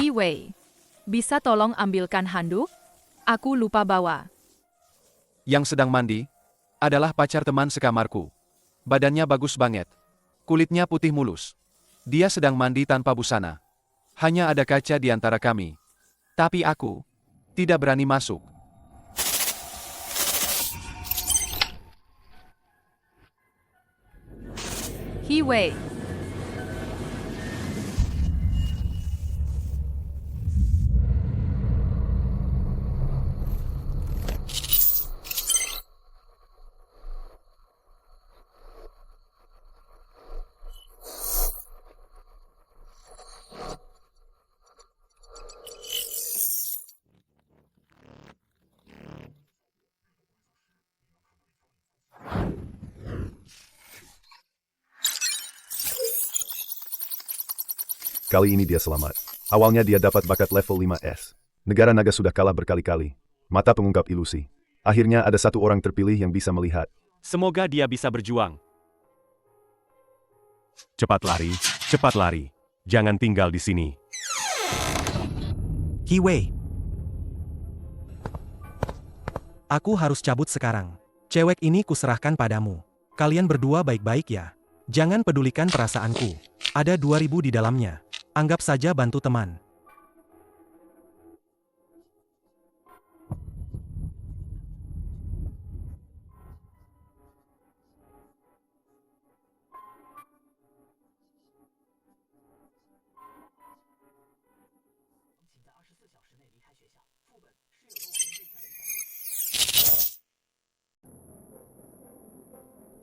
He Wei, bisa tolong ambilkan handuk? Aku lupa bawa. Yang sedang mandi adalah pacar teman sekamarku. Badannya bagus banget. Kulitnya putih mulus. Dia sedang mandi tanpa busana. Hanya ada kaca di antara kami. Tapi aku tidak berani masuk. He Wei, Kali ini dia selamat. Awalnya dia dapat bakat level 5S. Negara naga sudah kalah berkali-kali. Mata pengungkap ilusi. Akhirnya ada satu orang terpilih yang bisa melihat. Semoga dia bisa berjuang. Cepat lari, cepat lari. Jangan tinggal di sini. He Wei. Aku harus cabut sekarang. Cewek ini kuserahkan padamu. Kalian berdua baik-baik ya. Jangan pedulikan perasaanku. Ada 2000 di dalamnya. Anggap saja bantu teman.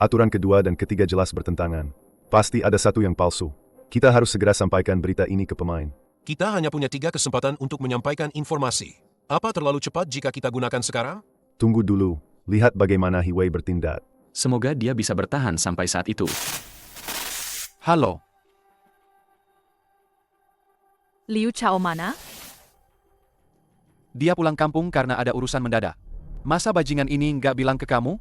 Aturan kedua dan ketiga jelas bertentangan. Pasti ada satu yang palsu. Kita harus segera sampaikan berita ini ke pemain. Kita hanya punya 3 kesempatan untuk menyampaikan informasi. Apa terlalu cepat jika kita gunakan sekarang? Tunggu dulu, lihat bagaimana He Wei bertindak. Semoga dia bisa bertahan sampai saat itu. Halo, Liu Chao mana? dia pulang kampung karena ada urusan mendadak. Masa bajingan ini nggak bilang ke kamu?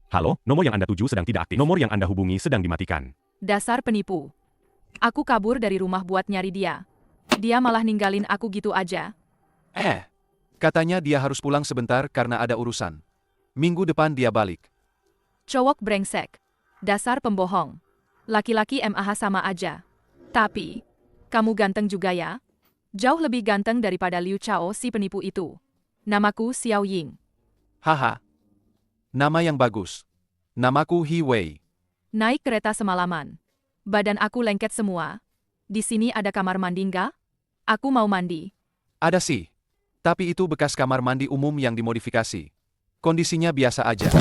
Halo, nomor yang Anda tuju sedang tidak aktif. Nomor yang Anda hubungi sedang dimatikan. Dasar penipu. Aku kabur dari rumah buat nyari dia. Dia malah ninggalin aku gitu aja. Katanya dia harus pulang sebentar karena ada urusan. Minggu depan dia balik. Cowok brengsek. Dasar pembohong. Laki-laki MAH sama aja. Tapi, kamu ganteng juga ya? Jauh lebih ganteng daripada Liu Chao si penipu itu. Namaku Xiao Ying. Haha. Nama yang bagus. Namaku He Wei. Naik kereta semalaman. Badan aku lengket semua. Di sini ada kamar mandi nggak? Aku mau mandi. Ada sih. Tapi itu bekas kamar mandi umum yang dimodifikasi. Kondisinya biasa aja.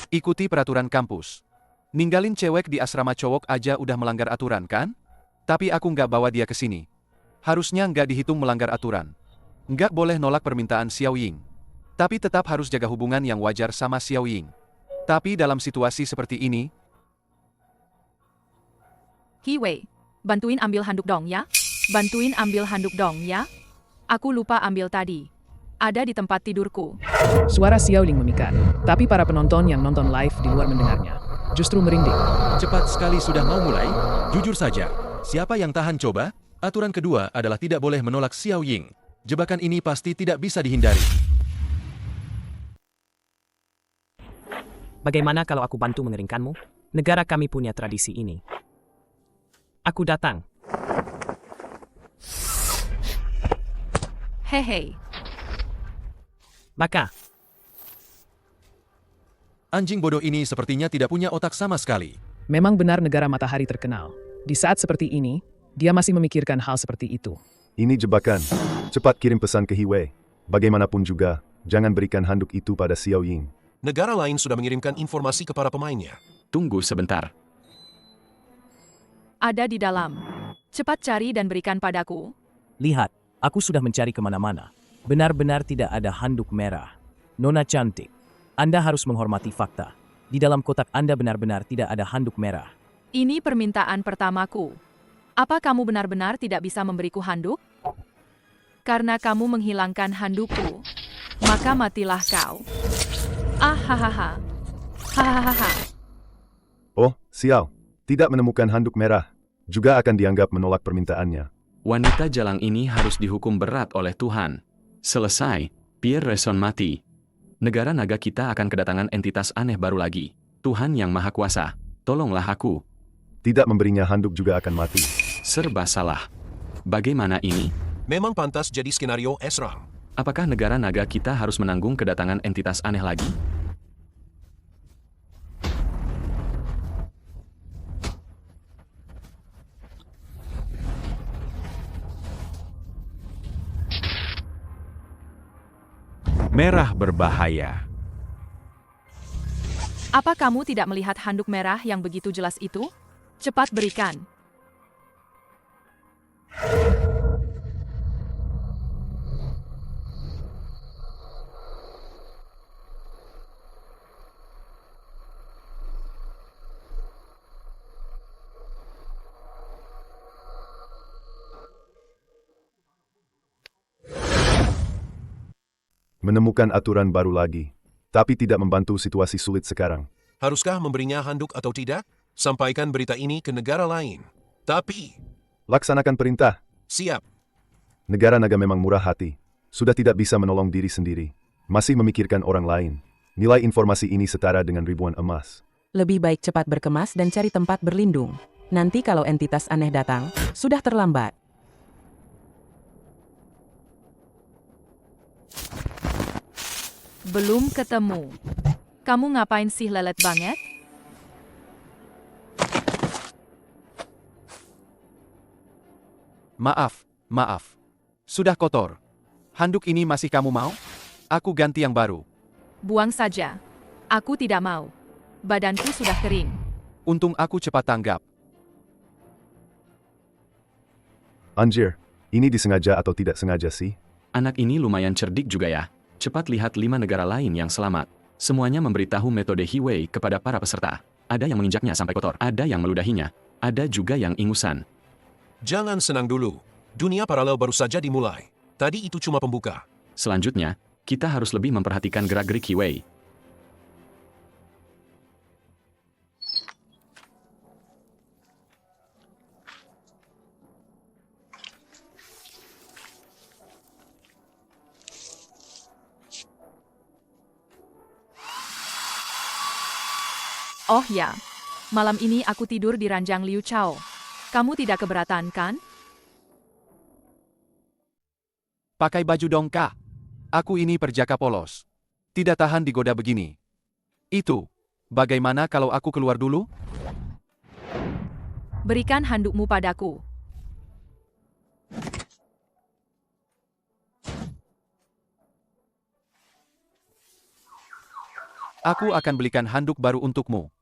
Ikuti peraturan kampus. Ninggalin cewek di asrama cowok aja udah melanggar aturan kan? Tapi aku nggak bawa dia ke sini. Harusnya nggak dihitung melanggar aturan. Nggak boleh nolak permintaan Xiao Ying. Tapi tetap harus jaga hubungan yang wajar sama Xiao Ying. Tapi dalam situasi seperti ini, He Wei, bantuin ambil handuk dong ya? Bantuin ambil handuk dong ya? Aku lupa ambil tadi. Ada di tempat tidurku. Suara Xiao Ling memikat, tapi para penonton yang nonton live di luar mendengarnya. Justru merinding. Cepat sekali sudah mau mulai? Jujur saja, siapa yang tahan coba? Aturan kedua adalah tidak boleh menolak Xiao Ying. Jebakan ini pasti tidak bisa dihindari. Bagaimana kalau aku bantu mengeringkanmu? Negara kami punya tradisi ini. Aku datang. Hehe. Maka, Anjing bodoh ini sepertinya tidak punya otak sama sekali. Memang benar negara matahari terkenal. Di saat seperti ini, dia masih memikirkan hal seperti itu. Ini jebakan. Cepat kirim pesan ke He Wei. Bagaimanapun juga, jangan berikan handuk itu pada Xiao Ying. Negara lain sudah mengirimkan informasi ke para pemainnya. Tunggu sebentar. Ada di dalam. Cepat cari dan berikan padaku. lihat, aku sudah mencari kemana-mana. Benar-benar tidak ada handuk merah. Nona cantik, Anda harus menghormati fakta. Di dalam kotak Anda benar-benar tidak ada handuk merah. Ini permintaan pertamaku. Apa kamu benar-benar tidak bisa memberiku handuk? Karena kamu menghilangkan handukku, maka matilah kau. Ahahaha. Hahaha. Oh, sial. Tidak menemukan handuk merah. Juga akan dianggap menolak permintaannya. Wanita jalang ini harus dihukum berat oleh Tuhan. Selesai, Pierre Reson mati. Negara naga kita akan kedatangan entitas aneh baru lagi. Tuhan yang Maha Kuasa, tolonglah aku. Tidak memberinya handuk juga akan mati. Serba salah. Bagaimana ini? Memang pantas jadi skenario Esra. Apakah negara naga kita harus menanggung kedatangan entitas aneh lagi? Merah berbahaya. Apa kamu tidak melihat handuk merah yang begitu jelas itu? Cepat berikan. Menemukan aturan baru lagi. Tapi tidak membantu situasi sulit sekarang. Haruskah memberinya handuk atau tidak? Sampaikan berita ini ke negara lain. Tapi, Laksanakan perintah. siap. Negara naga memang murah hati. Sudah tidak bisa menolong diri sendiri. Masih memikirkan orang lain. Nilai informasi ini setara dengan ribuan emas. Lebih baik cepat berkemas dan cari tempat berlindung. Nanti kalau entitas aneh datang, sudah terlambat. Belum ketemu. Kamu ngapain sih lelet banget? Maaf. Sudah kotor. Handuk ini masih kamu mau? Aku ganti yang baru. Buang saja. Aku tidak mau. Badanku sudah kering. Untung aku cepat tanggap. Anjir, ini disengaja atau tidak sengaja sih? Anak ini lumayan cerdik juga ya. Cepat lihat 5 negara lain yang selamat. Semuanya memberitahu metode Hiwei kepada para peserta. Ada yang menginjaknya sampai kotor, ada yang meludahinya, ada juga yang ingusan. Jangan senang dulu. Dunia paralel baru saja dimulai. Tadi itu cuma pembuka. Selanjutnya, kita harus lebih memperhatikan gerak-gerik Hiwei. Oh ya, malam ini aku tidur di ranjang Liu Chao. Kamu tidak keberatan kan? Pakai baju dong, Kak. Aku ini perjaka polos. Tidak tahan digoda begini. Itu, bagaimana kalau aku keluar dulu? Berikan handukmu padaku. Aku akan belikan handuk baru untukmu.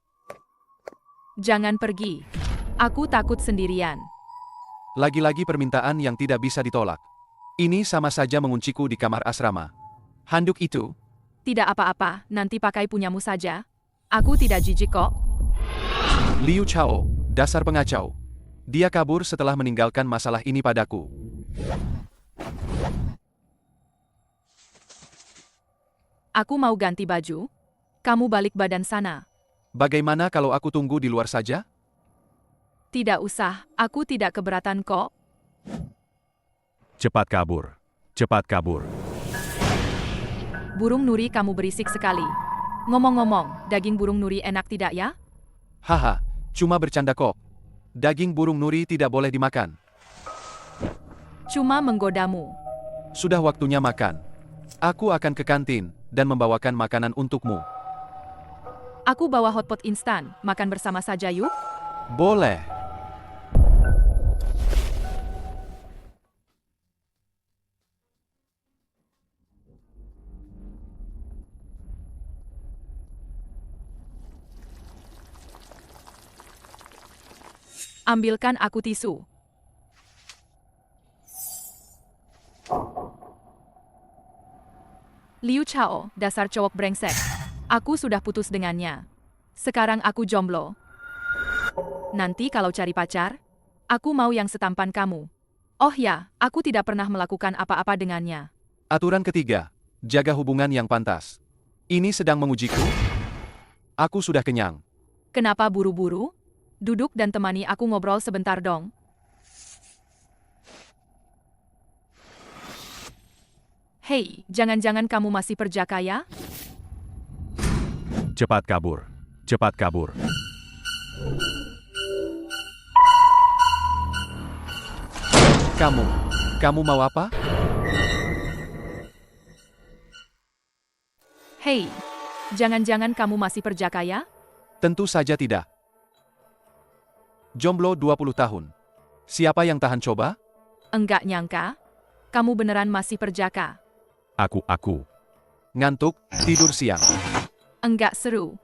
Jangan pergi. Aku takut sendirian. Lagi-lagi permintaan yang tidak bisa ditolak. Ini sama saja mengunciku di kamar asrama. Handuk itu, Tidak apa-apa, nanti pakai punyamu saja. Aku tidak jijik kok. Liu Chao, dasar pengacau. Dia kabur setelah meninggalkan masalah ini padaku. Aku mau ganti baju. Kamu balik badan sana. Bagaimana kalau aku tunggu di luar saja? Tidak usah, aku tidak keberatan kok. Cepat kabur. Cepat kabur. Burung nuri kamu berisik sekali. Ngomong-ngomong, daging burung nuri enak tidak ya? Haha, cuma bercanda kok. Daging burung nuri tidak boleh dimakan. Cuma menggodamu. Sudah waktunya makan. Aku akan ke kantin dan membawakan makanan untukmu. Aku bawa hotpot instan, makan bersama saja yuk. Boleh. Ambilkan aku tisu. Liu Chao, dasar cowok brengsek. Aku sudah putus dengannya. Sekarang aku jomblo. Nanti kalau cari pacar, Aku mau yang setampan kamu. Oh ya, aku tidak pernah melakukan apa-apa dengannya. Aturan ketiga, jaga hubungan yang pantas. Ini sedang mengujiku? Aku sudah kenyang. Kenapa buru-buru? Duduk dan temani aku ngobrol sebentar dong. Hei, jangan-jangan kamu masih perjaka ya? Cepat kabur. Cepat kabur. Kamu mau apa? Hei, jangan-jangan kamu masih perjaka ya? Tentu saja tidak. Jomblo 20 tahun. Siapa yang tahan coba? Enggak nyangka. Kamu beneran masih perjaka. Aku. Ngantuk, tidur siang. Enggak seru.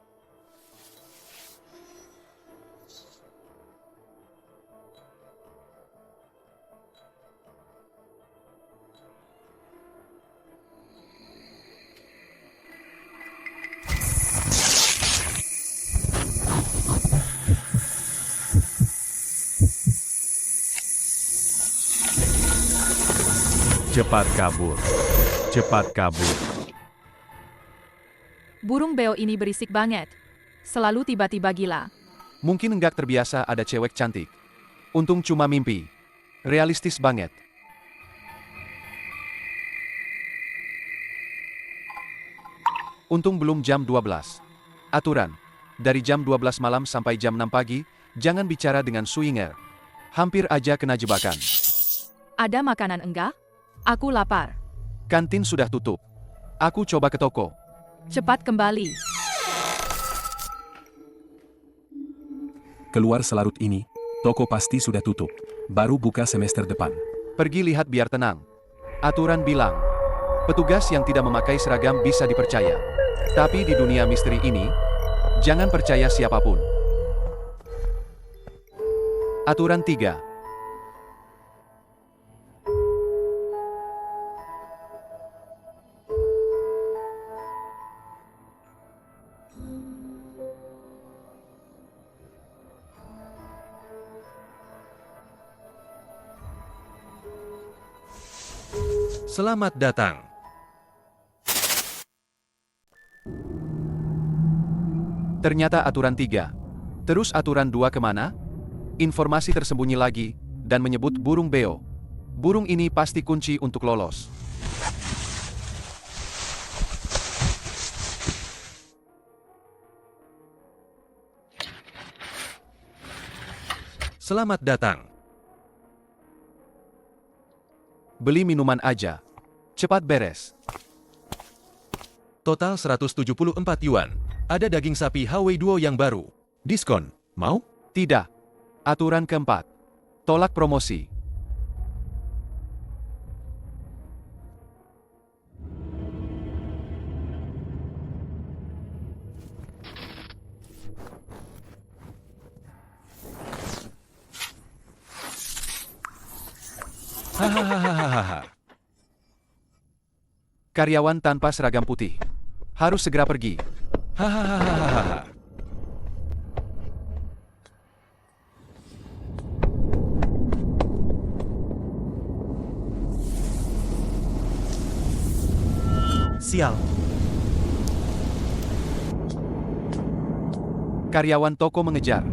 Cepat kabur. Cepat kabur. Burung beo ini berisik banget. Selalu tiba-tiba gila. Mungkin enggak terbiasa ada cewek cantik. Untung cuma mimpi. Realistis banget. Untung belum jam 12. Aturan. Dari jam 12 malam sampai jam 6 pagi, jangan bicara dengan swinger. Hampir aja kena jebakan. Ada makanan enggak? Aku lapar. Kantin sudah tutup. Aku coba ke toko. Cepat kembali. Keluar selarut ini, toko pasti sudah tutup. Baru buka semester depan. Pergi lihat biar tenang. Aturan bilang, petugas yang tidak memakai seragam bisa dipercaya. Tapi di dunia misteri ini, jangan percaya siapapun. Aturan 3. Selamat datang. Ternyata aturan 3. Terus aturan 2 kemana? Informasi tersembunyi lagi, dan menyebut burung beo. Burung ini pasti kunci untuk lolos. Selamat datang. Beli minuman aja. Cepat beres. Total 174 yuan. Ada daging sapi HW Duo yang baru. Diskon. Mau? Tidak. Aturan keempat. Tolak promosi. Hahaha. Karyawan tanpa seragam putih. Harus segera pergi. Hahaha. Sial. Karyawan toko mengejar.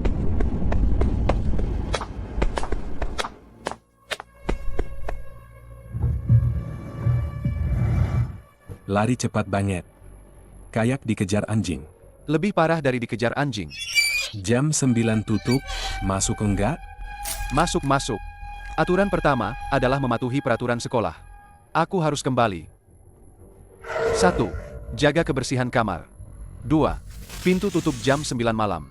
Lari cepat banget. Kayak dikejar anjing. Lebih parah dari dikejar anjing. Jam 9 tutup, masuk enggak? Masuk. Aturan pertama adalah mematuhi peraturan sekolah. Aku harus kembali. 1. Jaga kebersihan kamar. 2. Pintu tutup jam 9 malam.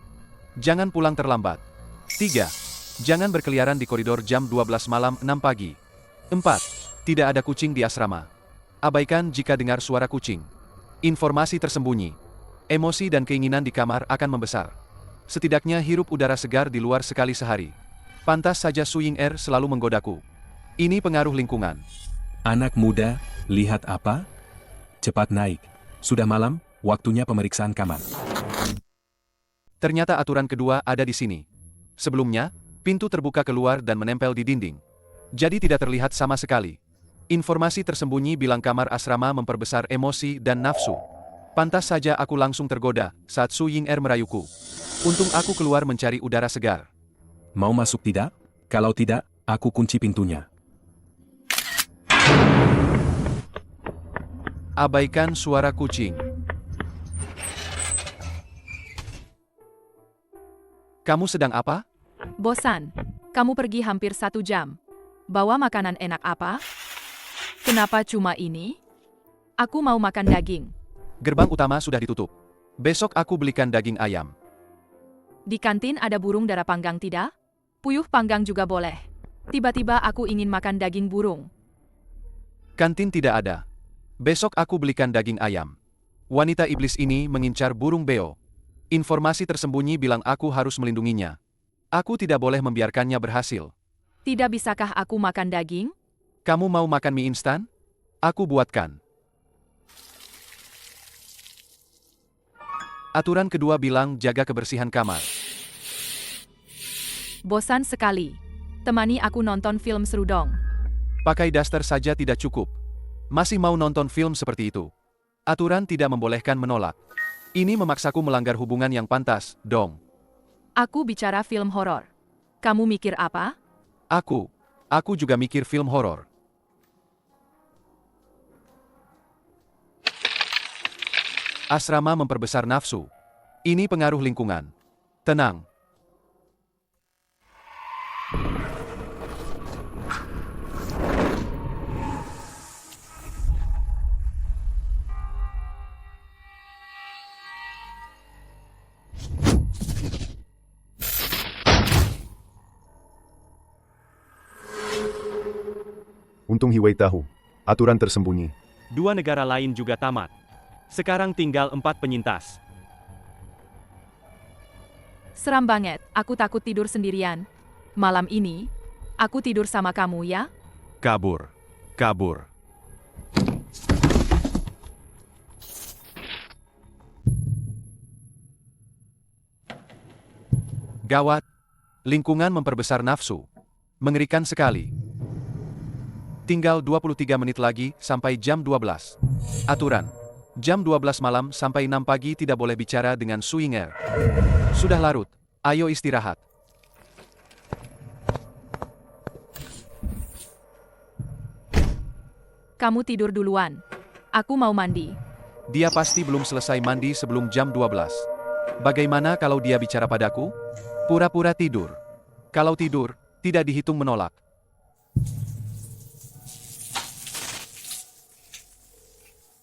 Jangan pulang terlambat. 3. Jangan berkeliaran di koridor jam 12 malam 6 pagi. 4. Tidak ada kucing di asrama. Abaikan jika dengar suara kucing. Informasi tersembunyi. Emosi dan keinginan di kamar akan membesar. Setidaknya hirup udara segar di luar sekali sehari. Pantas saja Suying Er selalu menggodaku. Ini pengaruh lingkungan. Anak muda, lihat apa? Cepat naik. Sudah malam, waktunya pemeriksaan kamar. Ternyata aturan kedua ada di sini. Sebelumnya, Pintu terbuka keluar dan menempel di dinding. Jadi tidak terlihat sama sekali. Informasi tersembunyi bilang kamar asrama memperbesar emosi dan nafsu. Pantas saja aku langsung tergoda saat Su Ying-er merayuku. Untung aku keluar mencari udara segar. Mau masuk tidak? Kalau tidak, aku kunci pintunya. Abaikan suara kucing. Kamu sedang apa? Bosan. Kamu pergi hampir 1 jam. Bawa makanan enak apa? Kenapa cuma ini? Aku mau makan daging. Gerbang utama sudah ditutup. Besok aku belikan daging ayam. Di kantin ada burung dara panggang tidak? Puyuh panggang juga boleh. Tiba-tiba aku ingin makan daging burung. Kantin tidak ada. Besok aku belikan daging ayam. Wanita iblis ini mengincar burung beo. Informasi tersembunyi bilang aku harus melindunginya. Aku tidak boleh membiarkannya berhasil. Tidak bisakah aku makan daging? Kamu mau makan mie instan? Aku buatkan. Aturan kedua bilang jaga kebersihan kamar. Bosan sekali. Temani aku nonton film seru dong. Pakai daster saja tidak cukup. Masih mau nonton film seperti itu? Aturan tidak membolehkan menolak. Ini memaksaku melanggar hubungan yang pantas, dong. Aku bicara film horor. Kamu mikir apa? Aku juga mikir film horor. Asrama memperbesar nafsu. Ini pengaruh lingkungan. Tenang. Untung Hiwei tahu. Aturan tersembunyi. 2 negara lain juga tamat. Sekarang tinggal 4 penyintas. Seram banget, aku takut tidur sendirian. Malam ini, aku tidur sama kamu ya? Kabur. Kabur. Gawat. Lingkungan memperbesar nafsu. Mengerikan sekali. Tinggal 23 menit lagi sampai jam 12. Aturan. Jam 12 malam sampai 6 pagi tidak boleh bicara dengan Su Ying-er. Sudah larut. Ayo istirahat. Kamu tidur duluan. Aku mau mandi. Dia pasti belum selesai mandi sebelum jam 12. Bagaimana kalau dia bicara padaku? Pura-pura tidur. Kalau tidur, tidak dihitung menolak.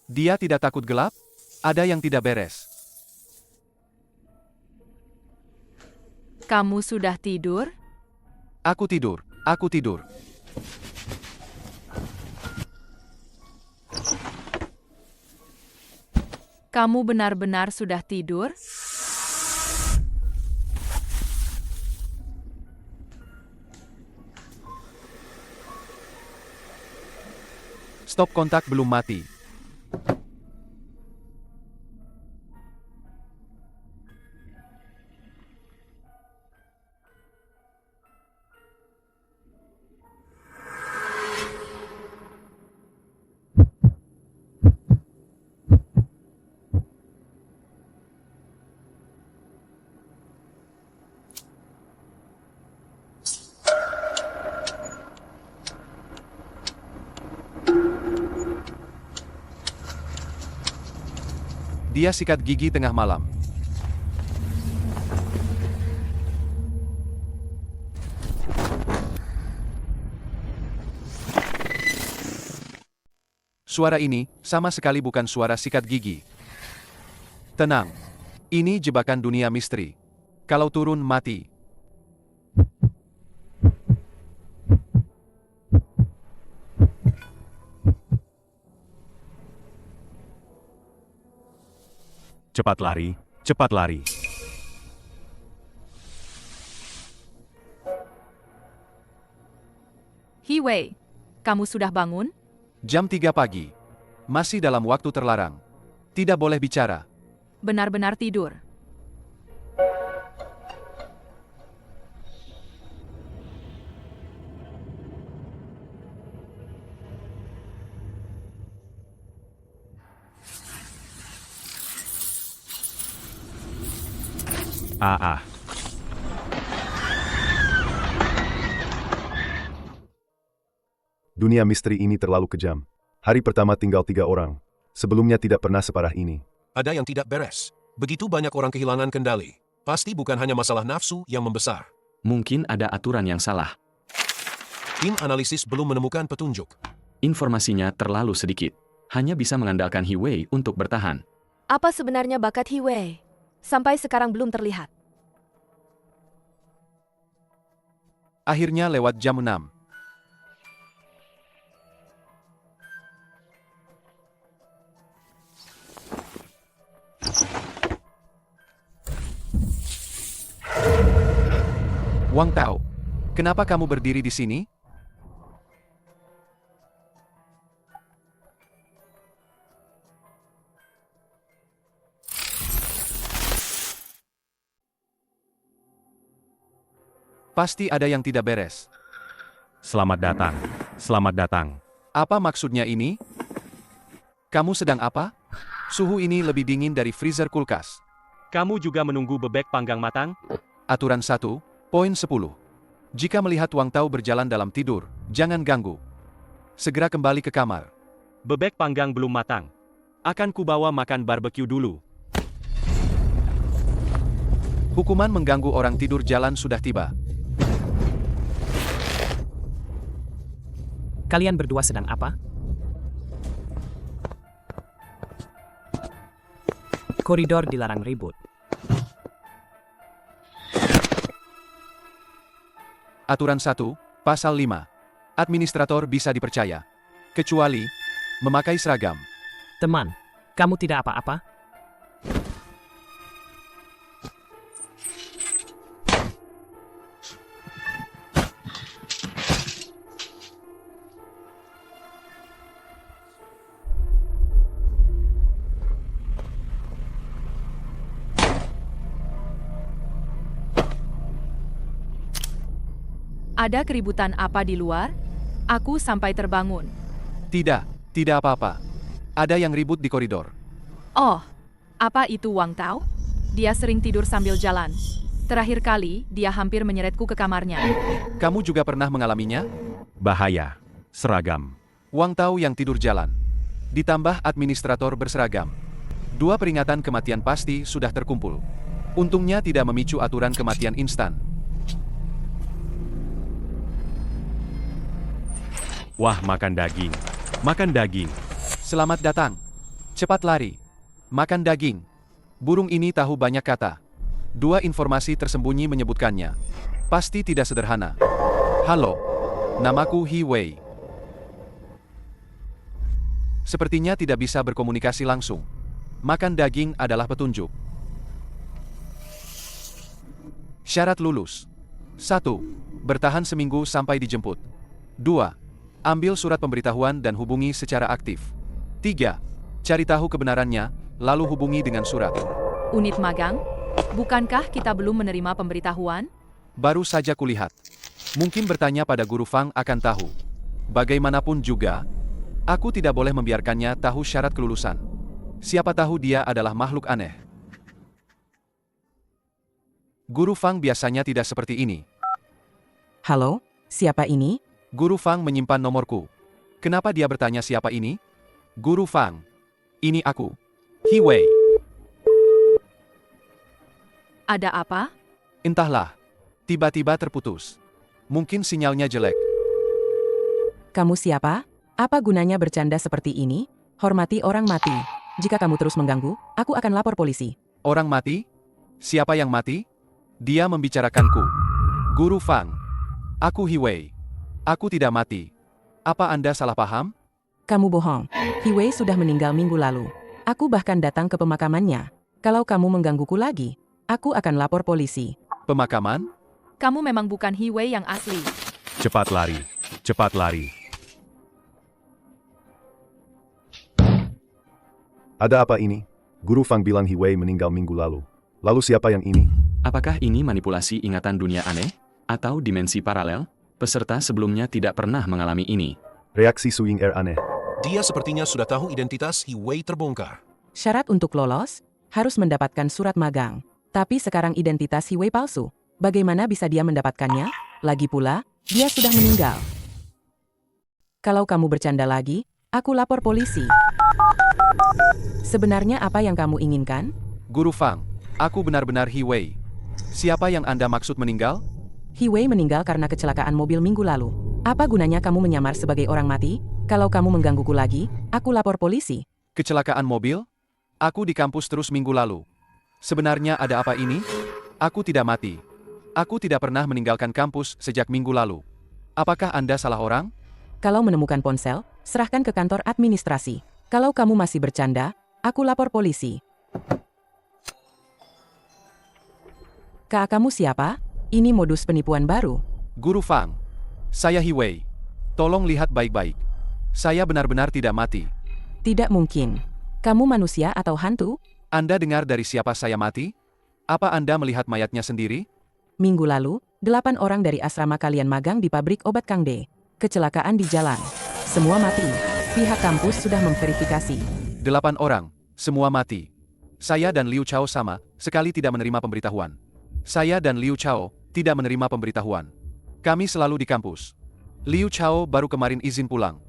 Dia tidak takut gelap? Ada yang tidak beres. Kamu sudah tidur? Aku tidur. Aku tidur. Kamu benar-benar sudah tidur? Stop kontak belum mati. Dia sikat gigi tengah malam. Suara ini sama sekali bukan suara sikat gigi. Tenang. Ini jebakan dunia misteri. Kalau turun mati. Cepat lari, cepat lari. Hiwei, kamu sudah bangun? Jam 3 pagi. Masih dalam waktu terlarang. Tidak boleh bicara. Benar-benar tidur. Dunia misteri ini terlalu kejam. Hari pertama tinggal 3 orang. Sebelumnya tidak pernah separah ini. Ada yang tidak beres. Begitu banyak orang kehilangan kendali. Pasti bukan hanya masalah nafsu yang membesar. Mungkin ada aturan yang salah. Tim analisis belum menemukan petunjuk. Informasinya terlalu sedikit. Hanya bisa mengandalkan He Wei untuk bertahan. Apa sebenarnya bakat He Wei? Sampai sekarang belum terlihat. Akhirnya lewat jam 6. Wang Tao, kenapa kamu berdiri di sini? Pasti ada yang tidak beres. Selamat datang. Selamat datang. Apa maksudnya ini? Kamu sedang apa? Suhu ini lebih dingin dari freezer kulkas. Kamu juga menunggu bebek panggang matang? Aturan 1, poin 10. Jika melihat Wang Tao berjalan dalam tidur, jangan ganggu. Segera kembali ke kamar. Bebek panggang belum matang. Akan kubawa makan barbeque dulu. Hukuman mengganggu orang tidur jalan sudah tiba. Kalian berdua sedang apa? Koridor dilarang ribut. Aturan 1, pasal 5. Administrator bisa dipercaya. Kecuali memakai seragam. Teman, kamu tidak apa-apa? Ada keributan apa di luar? Aku sampai terbangun. Tidak apa-apa. Ada yang ribut di koridor. Oh, apa itu Wang Tao? Dia sering tidur sambil jalan. Terakhir kali, dia hampir menyeretku ke kamarnya. Kamu juga pernah mengalaminya? Bahaya. Seragam. Wang Tao yang tidur jalan. Ditambah administrator berseragam. 2 peringatan kematian pasti sudah terkumpul. Untungnya tidak memicu aturan kematian instan. Wah, makan daging. Makan daging. Selamat datang. Cepat lari. Makan daging. Burung ini tahu banyak kata. 2 informasi tersembunyi menyebutkannya. Pasti tidak sederhana. Halo. Namaku He Wei. Sepertinya tidak bisa berkomunikasi langsung. Makan daging adalah petunjuk. Syarat lulus. 1. Bertahan seminggu sampai dijemput. 2. Ambil surat pemberitahuan dan hubungi secara aktif. 3. Cari tahu kebenarannya, lalu hubungi dengan surat. Unit magang? Bukankah kita belum menerima pemberitahuan? Baru saja kulihat. Mungkin bertanya pada Guru Fang akan tahu. Bagaimanapun juga, aku tidak boleh membiarkannya tahu syarat kelulusan. Siapa tahu dia adalah makhluk aneh. Guru Fang biasanya tidak seperti ini. Halo, siapa ini? Guru Fang menyimpan nomorku. Kenapa dia bertanya siapa ini? Guru Fang. Ini aku. He Wei. Ada apa? Entahlah. Tiba-tiba terputus. Mungkin sinyalnya jelek. Kamu siapa? Apa gunanya bercanda seperti ini? Hormati orang mati. Jika kamu terus mengganggu, aku akan lapor polisi. Orang mati? Siapa yang mati? Dia membicarakanku. Guru Fang. Aku He Wei. Aku tidak mati. Apa Anda salah paham? Kamu bohong. He Wei sudah meninggal minggu lalu. Aku bahkan datang ke pemakamannya. Kalau kamu menggangguku lagi, aku akan lapor polisi. Pemakaman? Kamu memang bukan He Wei yang asli. Cepat lari. Cepat lari. Ada apa ini? Guru Fang bilang He Wei meninggal minggu lalu. Lalu siapa yang ini? Apakah ini manipulasi ingatan dunia aneh? Atau dimensi paralel? Peserta sebelumnya tidak pernah mengalami ini. Reaksi Su Ying aneh. Dia sepertinya sudah tahu identitas He Wei terbongkar. Syarat untuk lolos, harus mendapatkan surat magang. Tapi sekarang identitas Hiwei palsu. Bagaimana bisa dia mendapatkannya? Lagi pula, dia sudah meninggal. Kalau kamu bercanda lagi, aku lapor polisi. Sebenarnya apa yang kamu inginkan? Guru Fang, aku benar-benar Hiwei. Siapa yang Anda maksud meninggal? Hiwei meninggal karena kecelakaan mobil minggu lalu. Apa gunanya kamu menyamar sebagai orang mati? Kalau kamu menggangguku lagi, aku lapor polisi. Kecelakaan mobil? Aku di kampus terus minggu lalu. Sebenarnya ada apa ini? Aku tidak mati. Aku tidak pernah meninggalkan kampus sejak minggu lalu. Apakah Anda salah orang? Kalau menemukan ponsel, serahkan ke kantor administrasi. Kalau kamu masih bercanda, aku lapor polisi. Kak, kamu siapa? Ini modus penipuan baru. Guru Fang, saya Hiwei. Tolong lihat baik-baik. Saya benar-benar tidak mati. Tidak mungkin. Kamu manusia atau hantu? Anda dengar dari siapa saya mati? Apa Anda melihat mayatnya sendiri? Minggu lalu, 8 orang dari asrama kalian magang di pabrik obat Kang D. Kecelakaan di jalan. Semua mati. Pihak kampus sudah memverifikasi. 8 orang, semua mati. Saya dan Liu Chao sama, sekali tidak menerima pemberitahuan. Saya dan Liu Chao tidak menerima pemberitahuan. Kami selalu di kampus. Liu Chao baru kemarin izin pulang.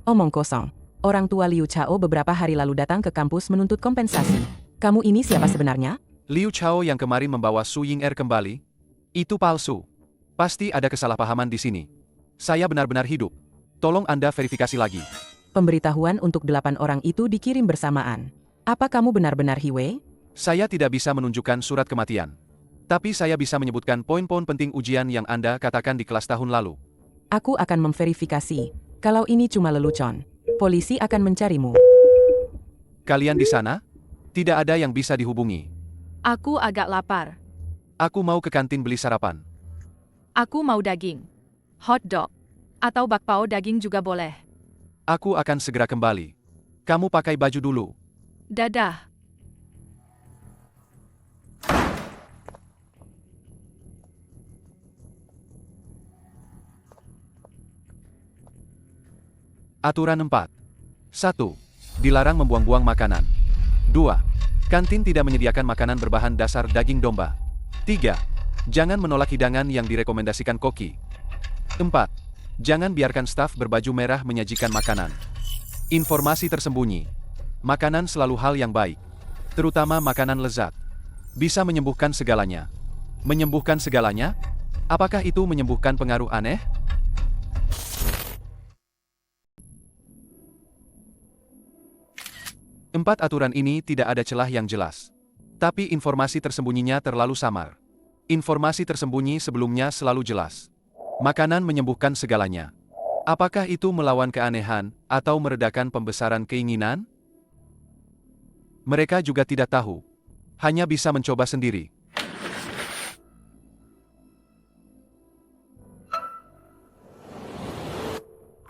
Omong kosong. Orang tua Liu Chao beberapa hari lalu datang ke kampus menuntut kompensasi. Kamu ini siapa sebenarnya? Liu Chao yang kemarin membawa Su Ying-er kembali? Itu palsu. Pasti ada kesalahpahaman di sini. Saya benar-benar hidup. Tolong Anda verifikasi lagi. Pemberitahuan untuk 8 orang itu dikirim bersamaan. Apa kamu benar-benar Hiwei? Saya tidak bisa menunjukkan surat kematian. Tapi saya bisa menyebutkan poin-poin penting ujian yang Anda katakan di kelas tahun lalu. Aku akan memverifikasi. Kalau ini cuma lelucon, polisi akan mencarimu. Kalian di sana? Tidak ada yang bisa dihubungi. Aku agak lapar. Aku mau ke kantin beli sarapan. Aku mau daging. Hot dog. Atau bakpao daging juga boleh. Aku akan segera kembali. Kamu pakai baju dulu. Dadah. Aturan 4. 1. Dilarang membuang-buang makanan. 2. Kantin tidak menyediakan makanan berbahan dasar daging domba. 3. Jangan menolak hidangan yang direkomendasikan koki. 4. Jangan biarkan staf berbaju merah menyajikan makanan. Informasi tersembunyi. Makanan selalu hal yang baik. Terutama makanan lezat. Bisa menyembuhkan segalanya. Menyembuhkan segalanya? Apakah itu menyembuhkan pengaruh aneh? Empat aturan ini tidak ada celah yang jelas. Tapi informasi tersembunyinya terlalu samar. Informasi tersembunyi sebelumnya selalu jelas. Makanan menyembuhkan segalanya. Apakah itu melawan keanehan, atau meredakan pembesaran keinginan? Mereka juga tidak tahu. Hanya bisa mencoba sendiri.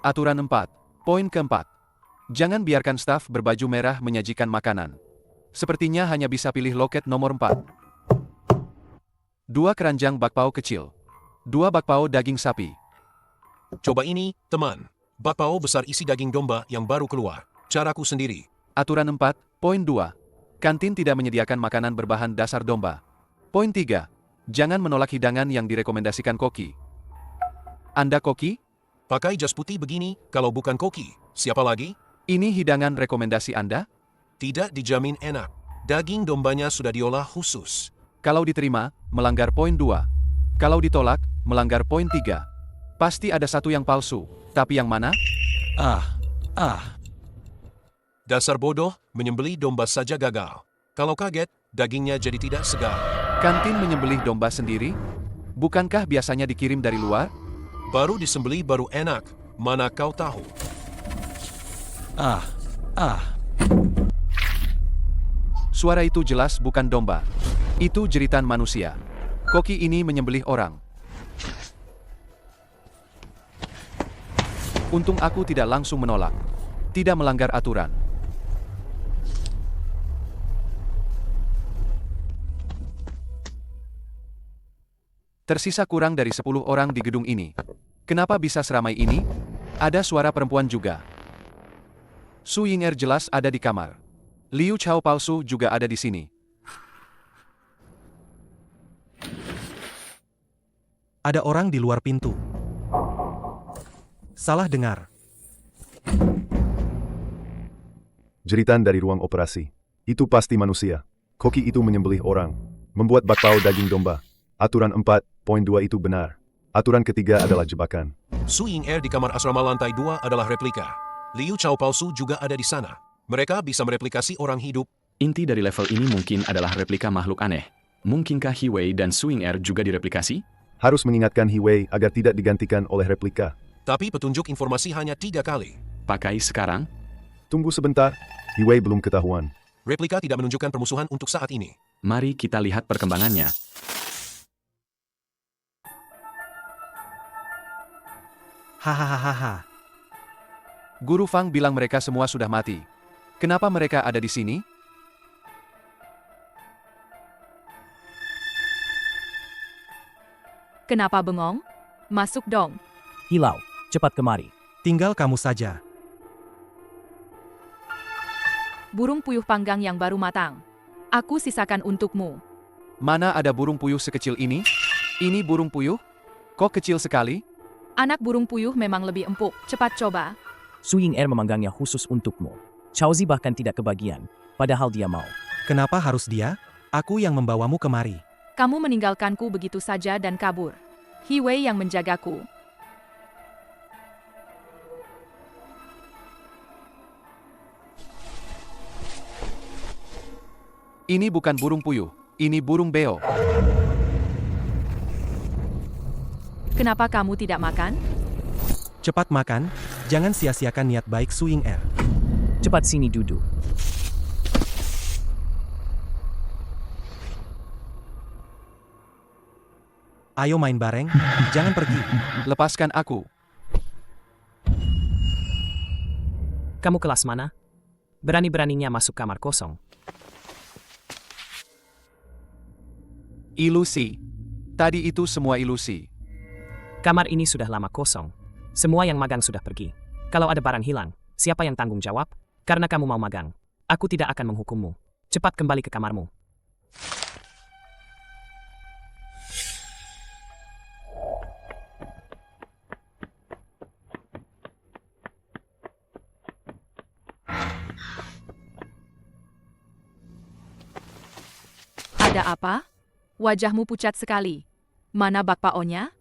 Aturan 4. Poin keempat. Jangan biarkan staf berbaju merah menyajikan makanan. Sepertinya hanya bisa pilih loket nomor 4. 2 keranjang bakpao kecil. 2 bakpao daging sapi. Coba ini, teman. Bakpao besar isi daging domba yang baru keluar. Caraku sendiri. Aturan 4. Poin 2. Kantin tidak menyediakan makanan berbahan dasar domba. Poin 3. Jangan menolak hidangan yang direkomendasikan koki. Anda koki? Pakai jas putih begini, kalau bukan koki, siapa lagi? Ini hidangan rekomendasi Anda? Tidak dijamin enak. Daging dombanya sudah diolah khusus. Kalau diterima, melanggar poin 2. Kalau ditolak, melanggar poin 3. Pasti ada satu yang palsu. Tapi yang mana? Dasar bodoh, menyembelih domba saja gagal. Kalau kaget, dagingnya jadi tidak segar. Kantin menyembelih domba sendiri? Bukankah biasanya dikirim dari luar? Baru disembelih baru enak. Mana kau tahu? Suara itu jelas bukan domba. Itu jeritan manusia. Koki ini menyembelih orang. Untung aku tidak langsung menolak. Tidak melanggar aturan. Tersisa kurang dari 10 orang di gedung ini. Kenapa bisa seramai ini? Ada suara perempuan juga. Su Ying-er jelas ada di kamar. Liu Chao palsu juga ada di sini. Ada orang di luar pintu. Salah dengar. Jeritan dari ruang operasi. Itu pasti manusia. Koki itu menyembelih orang. Membuat bakpao daging domba. Aturan 4.2 itu benar. Aturan ketiga adalah jebakan. Su Ying-er di kamar asrama lantai 2 adalah replika. Liu Chao palsu juga ada di sana. Mereka bisa mereplikasi orang hidup. Inti dari level ini mungkin adalah replika makhluk aneh. Mungkinkah He Wei dan Su Ying-er juga direplikasi? Harus mengingatkan He Wei agar tidak digantikan oleh replika. Tapi petunjuk informasi hanya 3 kali. Pakai sekarang? Tunggu sebentar. He Wei belum ketahuan. Replika tidak menunjukkan permusuhan untuk saat ini. Mari kita lihat perkembangannya. Hahaha. Guru Fang bilang mereka semua sudah mati. Kenapa mereka ada di sini? Kenapa bengong? Masuk dong. Hilau, cepat kemari. Tinggal kamu saja. Burung puyuh panggang yang baru matang. Aku sisakan untukmu. Mana ada burung puyuh sekecil ini? Ini burung puyuh? Kok kecil sekali? Anak burung puyuh memang lebih empuk. Cepat coba. Su Ying-er memanggangnya khusus untukmu. Chaozi bahkan tidak kebagian, padahal dia mau. Kenapa harus dia? Aku yang membawamu kemari. Kamu meninggalkanku begitu saja dan kabur. He Wei yang menjagaku. Ini bukan burung puyuh, ini burung beo. Kenapa kamu tidak makan? Cepat makan, jangan sia-siakan niat baik Su Ying-er. Cepat sini duduk. Ayo main bareng, jangan pergi. Lepaskan aku. Kamu kelas mana? Berani-beraninya masuk kamar kosong. Ilusi. Tadi itu semua ilusi. Kamar ini sudah lama kosong. Semua yang magang sudah pergi. Kalau ada barang hilang, siapa yang tanggung jawab? Karena kamu mau magang, aku tidak akan menghukummu. Cepat kembali ke kamarmu. Ada apa? Wajahmu pucat sekali. Mana bakpaonya?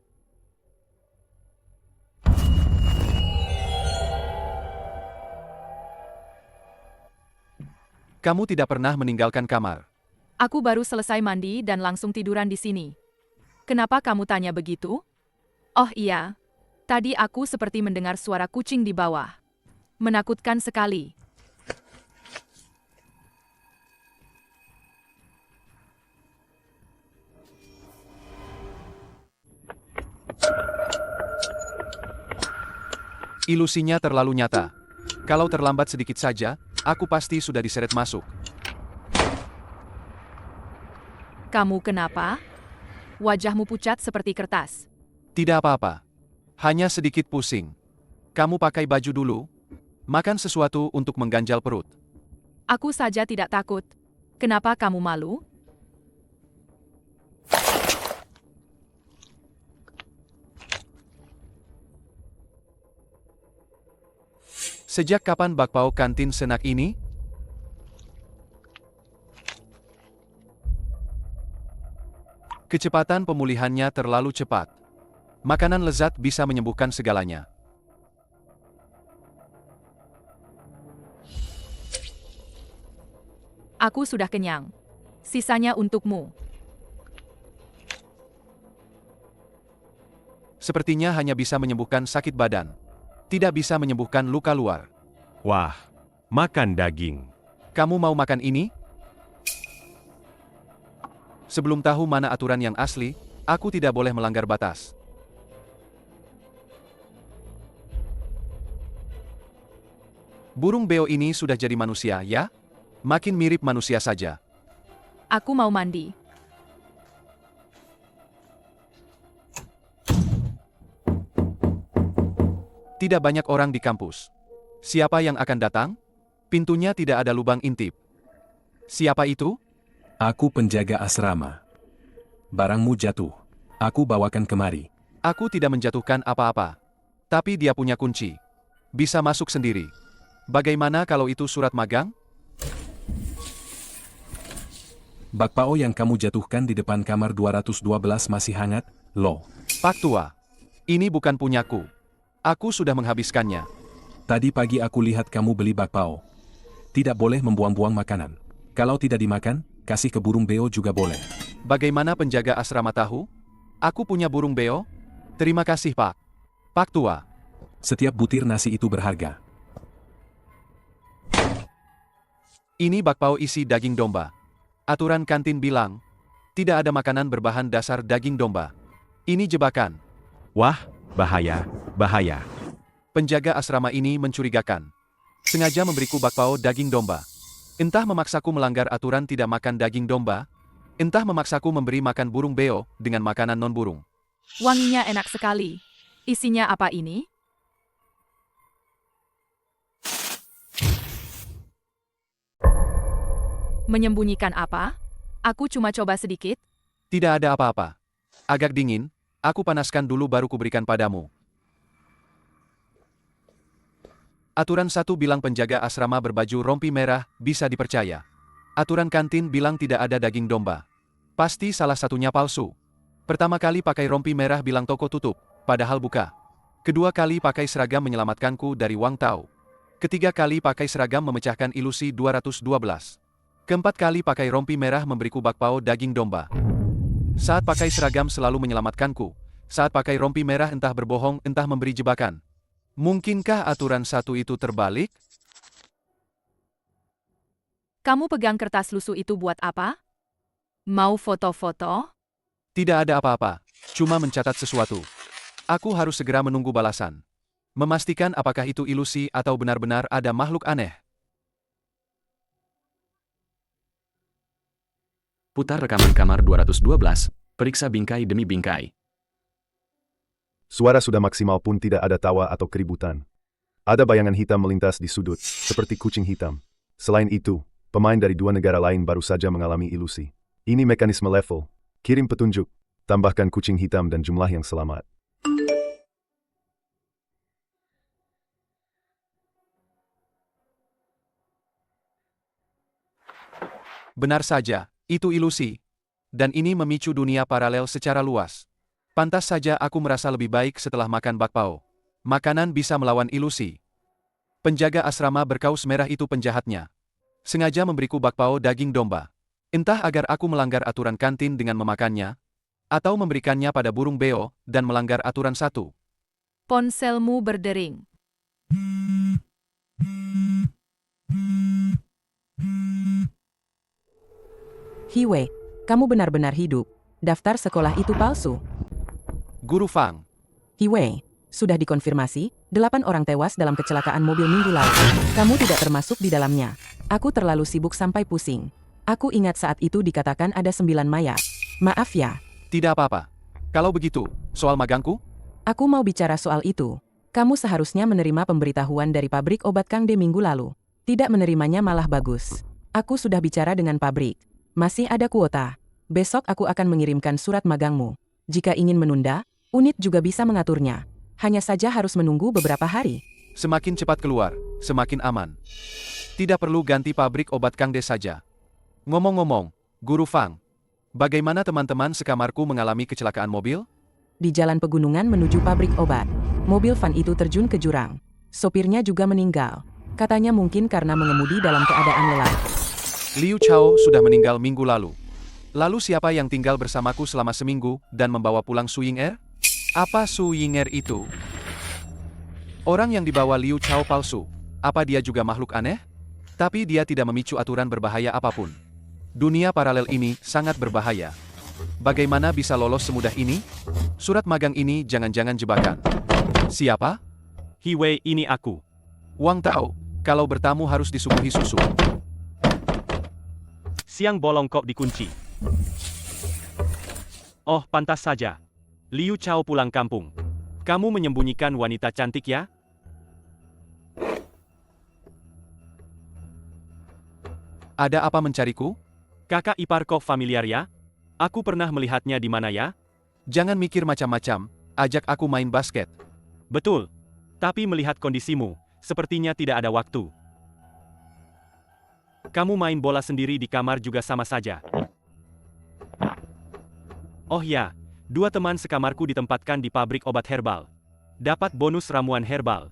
Kamu tidak pernah meninggalkan kamar. Aku baru selesai mandi dan langsung tiduran di sini. Kenapa kamu tanya begitu? Oh iya, tadi aku seperti mendengar suara kucing di bawah. Menakutkan sekali. Ilusinya terlalu nyata. Kalau terlambat sedikit saja, aku pasti sudah diseret masuk. Kamu kenapa? Wajahmu pucat seperti kertas. Tidak apa-apa. Hanya sedikit pusing. Kamu pakai baju dulu. Makan sesuatu untuk mengganjal perut. Aku saja tidak takut. Kenapa kamu malu? Sejak kapan bakpao kantin senak ini? Kecepatan pemulihannya terlalu cepat. Makanan lezat bisa menyembuhkan segalanya. Aku sudah kenyang. Sisanya untukmu. Sepertinya hanya bisa menyembuhkan sakit badan. Tidak bisa menyembuhkan luka luar. Wah, makan daging. Kamu mau makan ini? Sebelum tahu mana aturan yang asli, aku tidak boleh melanggar batas. Burung beo ini sudah jadi manusia, ya? Makin mirip manusia saja. Aku mau mandi. Tidak banyak orang di kampus. Siapa yang akan datang? Pintunya tidak ada lubang intip. Siapa itu? Aku penjaga asrama. Barangmu jatuh. Aku bawakan kemari. Aku tidak menjatuhkan apa-apa. Tapi dia punya kunci. Bisa masuk sendiri. Bagaimana kalau itu surat magang? Bakpao yang kamu jatuhkan di depan kamar 212 masih hangat, loh. Pak Tua, ini bukan punyaku. Aku sudah menghabiskannya. Tadi pagi aku lihat kamu beli bakpao. Tidak boleh membuang-buang makanan. Kalau tidak dimakan, kasih ke burung beo juga boleh. Bagaimana penjaga asrama tahu? Aku punya burung beo? Terima kasih, Pak. Pak Tua. Setiap butir nasi itu berharga. Ini bakpao isi daging domba. Aturan kantin bilang, tidak ada makanan berbahan dasar daging domba. Ini jebakan. Wah, bahaya, bahaya. Penjaga asrama ini mencurigakan. Sengaja memberiku bakpao daging domba. Entah memaksaku melanggar aturan tidak makan daging domba, entah memaksaku memberi makan burung beo dengan makanan non-burung. Wanginya enak sekali. Isinya apa ini? Menyembunyikan apa? Aku cuma coba sedikit. Tidak ada apa-apa. Agak dingin, aku panaskan dulu baru kuberikan padamu. Aturan 1 bilang penjaga asrama berbaju rompi merah bisa dipercaya. Aturan kantin bilang tidak ada daging domba. Pasti salah satunya palsu. Pertama kali pakai rompi merah bilang toko tutup, padahal buka. Kedua kali pakai seragam menyelamatkanku dari Wang Tao. Ketiga kali pakai seragam memecahkan ilusi 212. Keempat kali pakai rompi merah memberiku bakpao daging domba. Saat pakai seragam selalu menyelamatkanku. Saat pakai rompi merah entah berbohong entah memberi jebakan. Mungkinkah aturan 1 itu terbalik? Kamu pegang kertas lusuh itu buat apa? Mau foto-foto? Tidak ada apa-apa, cuma mencatat sesuatu. Aku harus segera menunggu balasan. Memastikan apakah itu ilusi atau benar-benar ada makhluk aneh. Putar rekaman kamar 212, periksa bingkai demi bingkai. Suara sudah maksimal pun tidak ada tawa atau keributan. Ada bayangan hitam melintas di sudut, seperti kucing hitam. Selain itu, pemain dari 2 negara lain baru saja mengalami ilusi. Ini mekanisme level. Kirim petunjuk, tambahkan kucing hitam dan jumlah yang selamat. Benar saja, itu ilusi. Dan ini memicu dunia paralel secara luas. Pantas saja aku merasa lebih baik setelah makan bakpao. Makanan bisa melawan ilusi. Penjaga asrama berkaus merah itu penjahatnya. Sengaja memberiku bakpao daging domba. Entah agar aku melanggar aturan kantin dengan memakannya, atau memberikannya pada burung beo dan melanggar aturan 1. Ponselmu berdering. Hiwei, kamu benar-benar hidup. Daftar sekolah itu palsu. Guru Fang. Hiwei, sudah dikonfirmasi, 8 orang tewas dalam kecelakaan mobil minggu lalu. Kamu tidak termasuk di dalamnya. Aku terlalu sibuk sampai pusing. Aku ingat saat itu dikatakan ada 9 mayat. Maaf ya. Tidak apa-apa. Kalau begitu, soal magangku? Aku mau bicara soal itu. Kamu seharusnya menerima pemberitahuan dari pabrik obat Kang De minggu lalu. Tidak menerimanya malah bagus. Aku sudah bicara dengan pabrik. Masih ada kuota. Besok aku akan mengirimkan surat magangmu. Jika ingin menunda, unit juga bisa mengaturnya. Hanya saja harus menunggu beberapa hari. Semakin cepat keluar, semakin aman. Tidak perlu ganti pabrik obat Kang De saja. Ngomong-ngomong, Guru Fang, bagaimana teman-teman sekamarku mengalami kecelakaan mobil? Di jalan pegunungan menuju pabrik obat, mobil van itu terjun ke jurang. Sopirnya juga meninggal. Katanya mungkin karena mengemudi dalam keadaan lelah. Liu Chao sudah meninggal minggu lalu. Lalu siapa yang tinggal bersamaku selama seminggu dan membawa pulang Su Ying-er? Apa Su Ying-er itu? Orang yang dibawa Liu Chao palsu. Apa dia juga makhluk aneh? Tapi dia tidak memicu aturan berbahaya apapun. Dunia paralel ini sangat berbahaya. Bagaimana bisa lolos semudah ini? Surat magang ini jangan-jangan jebakan. Siapa? Hiwei, ini aku. Wang Tao, kalau bertamu harus disuguhi susu. Siang bolong kok dikunci. Oh, pantas saja. Liu Chao pulang kampung. Kamu menyembunyikan wanita cantik ya? Ada apa mencariku? Kakak ipar kok familiar ya? Aku pernah melihatnya di mana ya? Jangan mikir macam-macam, ajak aku main basket. Betul. Tapi melihat kondisimu, sepertinya tidak ada waktu. Kamu main bola sendiri di kamar juga sama saja. Oh ya, 2 teman sekamarku ditempatkan di pabrik obat herbal. Dapat bonus ramuan herbal.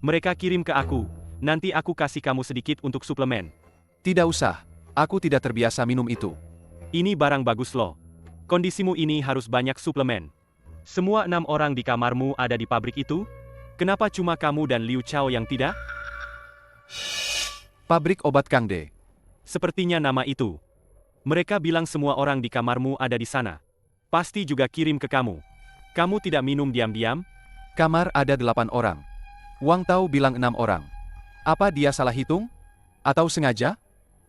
Mereka kirim ke aku, nanti aku kasih kamu sedikit untuk suplemen. Tidak usah, aku tidak terbiasa minum itu. Ini barang bagus loh. Kondisimu ini harus banyak suplemen. Semua 6 orang di kamarmu ada di pabrik itu? Kenapa cuma kamu dan Liu Chao yang tidak? Pabrik obat Kang De. Sepertinya nama itu. Mereka bilang semua orang di kamarmu ada di sana. Pasti juga kirim ke kamu. Kamu tidak minum diam-diam? Kamar ada 8 orang. Wang Tao bilang 6 orang. Apa dia salah hitung? Atau sengaja?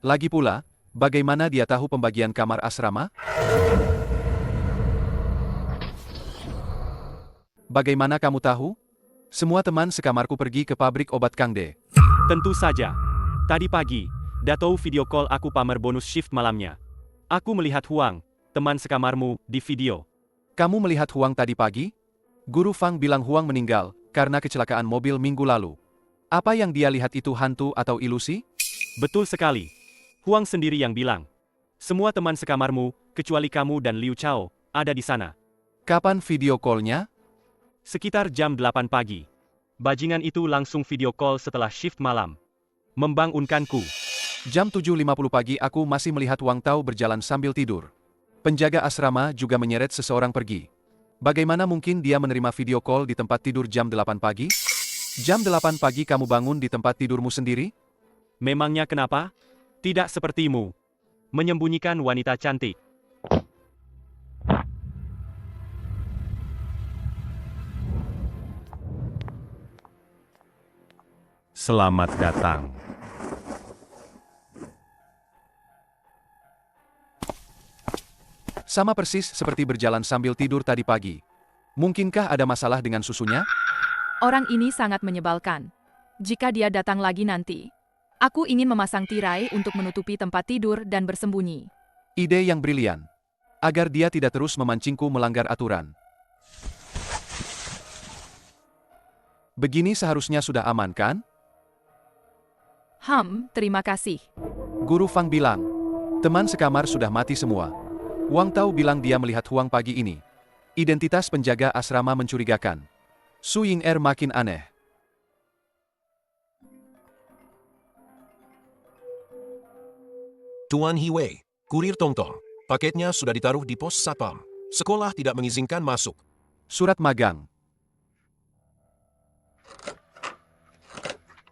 Lagi pula, bagaimana dia tahu pembagian kamar asrama? Bagaimana kamu tahu? Semua teman sekamarku pergi ke pabrik obat Kang De. Tentu saja. Tadi pagi, Datou video call aku pamer bonus shift malamnya. Aku melihat Huang, teman sekamarmu, di video. Kamu melihat Huang tadi pagi? Guru Fang bilang Huang meninggal karena kecelakaan mobil minggu lalu. Apa yang dia lihat itu hantu atau ilusi? Betul sekali. Huang sendiri yang bilang. Semua teman sekamarmu, kecuali kamu dan Liu Chao, ada di sana. Kapan video call-nya? Sekitar jam 8 pagi. Bajingan itu langsung video call setelah shift malam. Membangunkanku. Jam 7.50 pagi aku masih melihat Wang Tao berjalan sambil tidur. Penjaga asrama juga menyeret seseorang pergi. Bagaimana mungkin dia menerima video call di tempat tidur jam 8 pagi? Jam 8 pagi kamu bangun di tempat tidurmu sendiri? Memangnya kenapa? Tidak sepertimu. Menyembunyikan wanita cantik. Selamat datang. Sama persis seperti berjalan sambil tidur tadi pagi. Mungkinkah ada masalah dengan susunya? Orang ini sangat menyebalkan. Jika dia datang lagi nanti, aku ingin memasang tirai untuk menutupi tempat tidur dan bersembunyi. Ide yang brilian. Agar dia tidak terus memancingku melanggar aturan. Begini seharusnya sudah aman kan? Terima kasih. Guru Fang bilang, teman sekamar sudah mati semua. Wang Tao bilang dia melihat Huang pagi ini. Identitas penjaga asrama mencurigakan. Su Ying-er makin aneh. Tuan Hiwei, kurir Tongtong. Paketnya sudah ditaruh di pos satpam. Sekolah tidak mengizinkan masuk. Surat magang.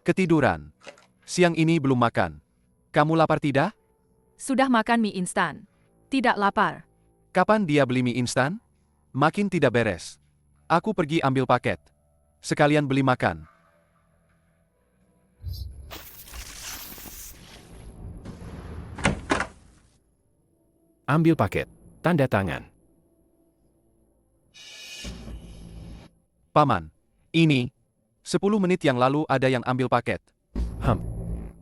Ketiduran. Siang ini belum makan. Kamu lapar tidak? Sudah makan mie instan. Tidak lapar. Kapan dia beli mie instan? Makin tidak beres. Aku pergi ambil paket. Sekalian beli makan. Ambil paket. Tanda tangan. Paman, ini. 10 menit yang lalu ada yang ambil paket.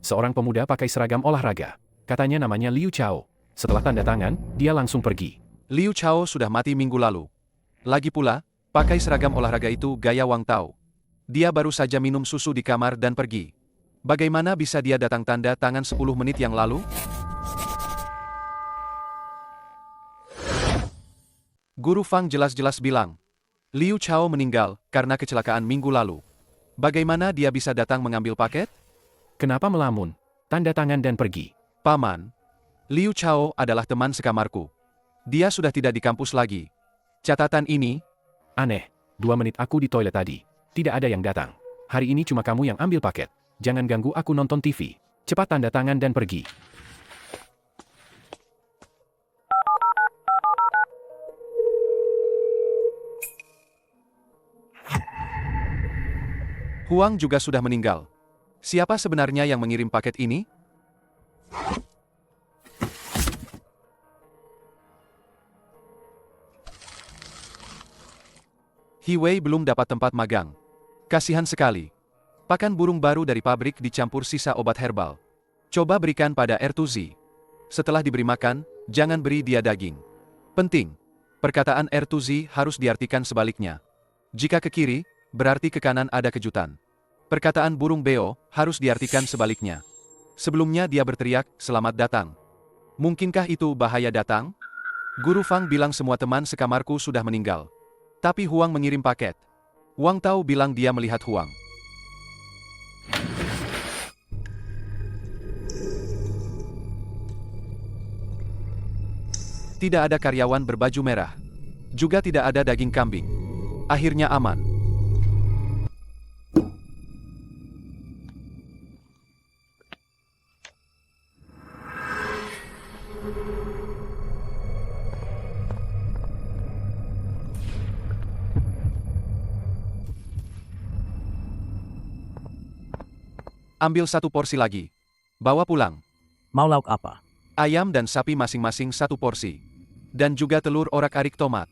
Seorang pemuda pakai seragam olahraga. Katanya namanya Liu Chao. Setelah tanda tangan, dia langsung pergi. Liu Chao sudah mati minggu lalu. Lagi pula, pakai seragam olahraga itu gaya Wang Tao. Dia baru saja minum susu di kamar dan pergi. Bagaimana bisa dia datang tanda tangan 10 menit yang lalu? Guru Fang jelas-jelas bilang, Liu Chao meninggal karena kecelakaan minggu lalu. Bagaimana dia bisa datang mengambil paket? Kenapa melamun? Tanda tangan dan pergi. Paman, Liu Chao adalah teman sekamarku. Dia sudah tidak di kampus lagi. Catatan ini... Aneh, 2 menit aku di toilet tadi. Tidak ada yang datang. Hari ini cuma kamu yang ambil paket. Jangan ganggu aku nonton TV. Cepat tanda tangan dan pergi. Huang juga sudah meninggal. Siapa sebenarnya yang mengirim paket ini? Hiwei belum dapat tempat magang. Kasihan sekali. Pakan burung baru dari pabrik dicampur sisa obat herbal. Coba berikan pada Ertuzi. Setelah diberi makan, jangan beri dia daging. Penting. Perkataan Ertuzi harus diartikan sebaliknya. Jika ke kiri, berarti ke kanan ada kejutan. Perkataan burung beo harus diartikan sebaliknya. Sebelumnya dia berteriak, "Selamat datang." Mungkinkah itu bahaya datang? Guru Fang bilang semua teman sekamarku sudah meninggal. Tapi Huang mengirim paket. Wang Tao bilang dia melihat Huang. Tidak ada karyawan berbaju merah. Juga tidak ada daging kambing. Akhirnya aman. Ambil 1 porsi lagi. Bawa pulang. Mau lauk apa? Ayam dan sapi masing-masing 1 porsi. Dan juga telur orak-arik tomat.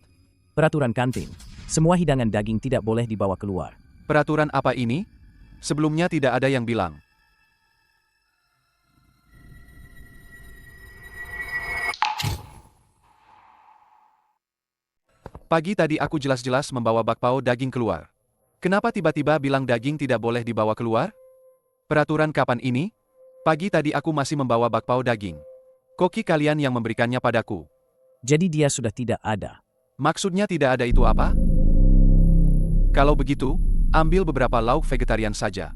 Peraturan kantin. Semua hidangan daging tidak boleh dibawa keluar. Peraturan apa ini? Sebelumnya tidak ada yang bilang. Pagi tadi aku jelas-jelas membawa bakpao daging keluar. Kenapa tiba-tiba bilang daging tidak boleh dibawa keluar? Peraturan kapan ini? Pagi tadi aku masih membawa bakpao daging. Koki kalian yang memberikannya padaku. Jadi dia sudah tidak ada. Maksudnya tidak ada itu apa? Kalau begitu, ambil beberapa lauk vegetarian saja.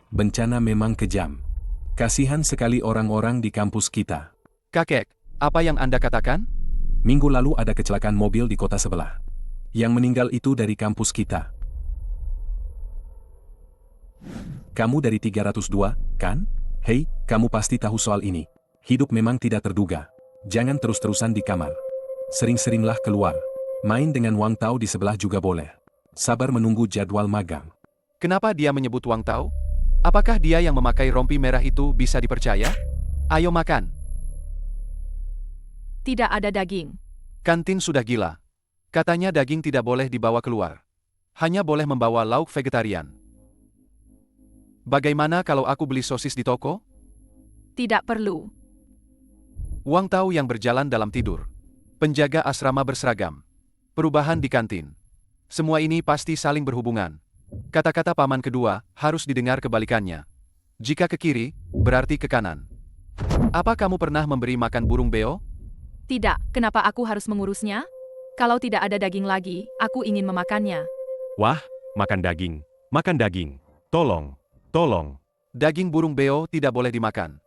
Bencana memang kejam. Kasihan sekali orang-orang di kampus kita. Kakek, apa yang Anda katakan? Minggu lalu ada kecelakaan mobil di kota sebelah. Yang meninggal itu dari kampus kita. Kamu dari 302, kan? Hei, kamu pasti tahu soal ini. Hidup memang tidak terduga. Jangan terus-terusan di kamar. Sering-seringlah keluar. Main dengan Wang Tao di sebelah juga boleh. Sabar menunggu jadwal magang. Kenapa dia menyebut Wang Tao? Apakah dia yang memakai rompi merah itu bisa dipercaya? Ayo makan. Tidak ada daging. Kantin sudah gila. Katanya daging tidak boleh dibawa keluar. Hanya boleh membawa lauk vegetarian. Bagaimana kalau aku beli sosis di toko? Tidak perlu. Wang Tao yang berjalan dalam tidur. Penjaga asrama berseragam. Perubahan di kantin. Semua ini pasti saling berhubungan. Kata-kata paman kedua harus didengar kebalikannya. Jika ke kiri, berarti ke kanan. Apa kamu pernah memberi makan burung beo? Tidak, kenapa aku harus mengurusnya? Kalau tidak ada daging lagi, aku ingin memakannya. Wah, makan daging. Makan daging. Tolong. Tolong. Daging burung beo tidak boleh dimakan.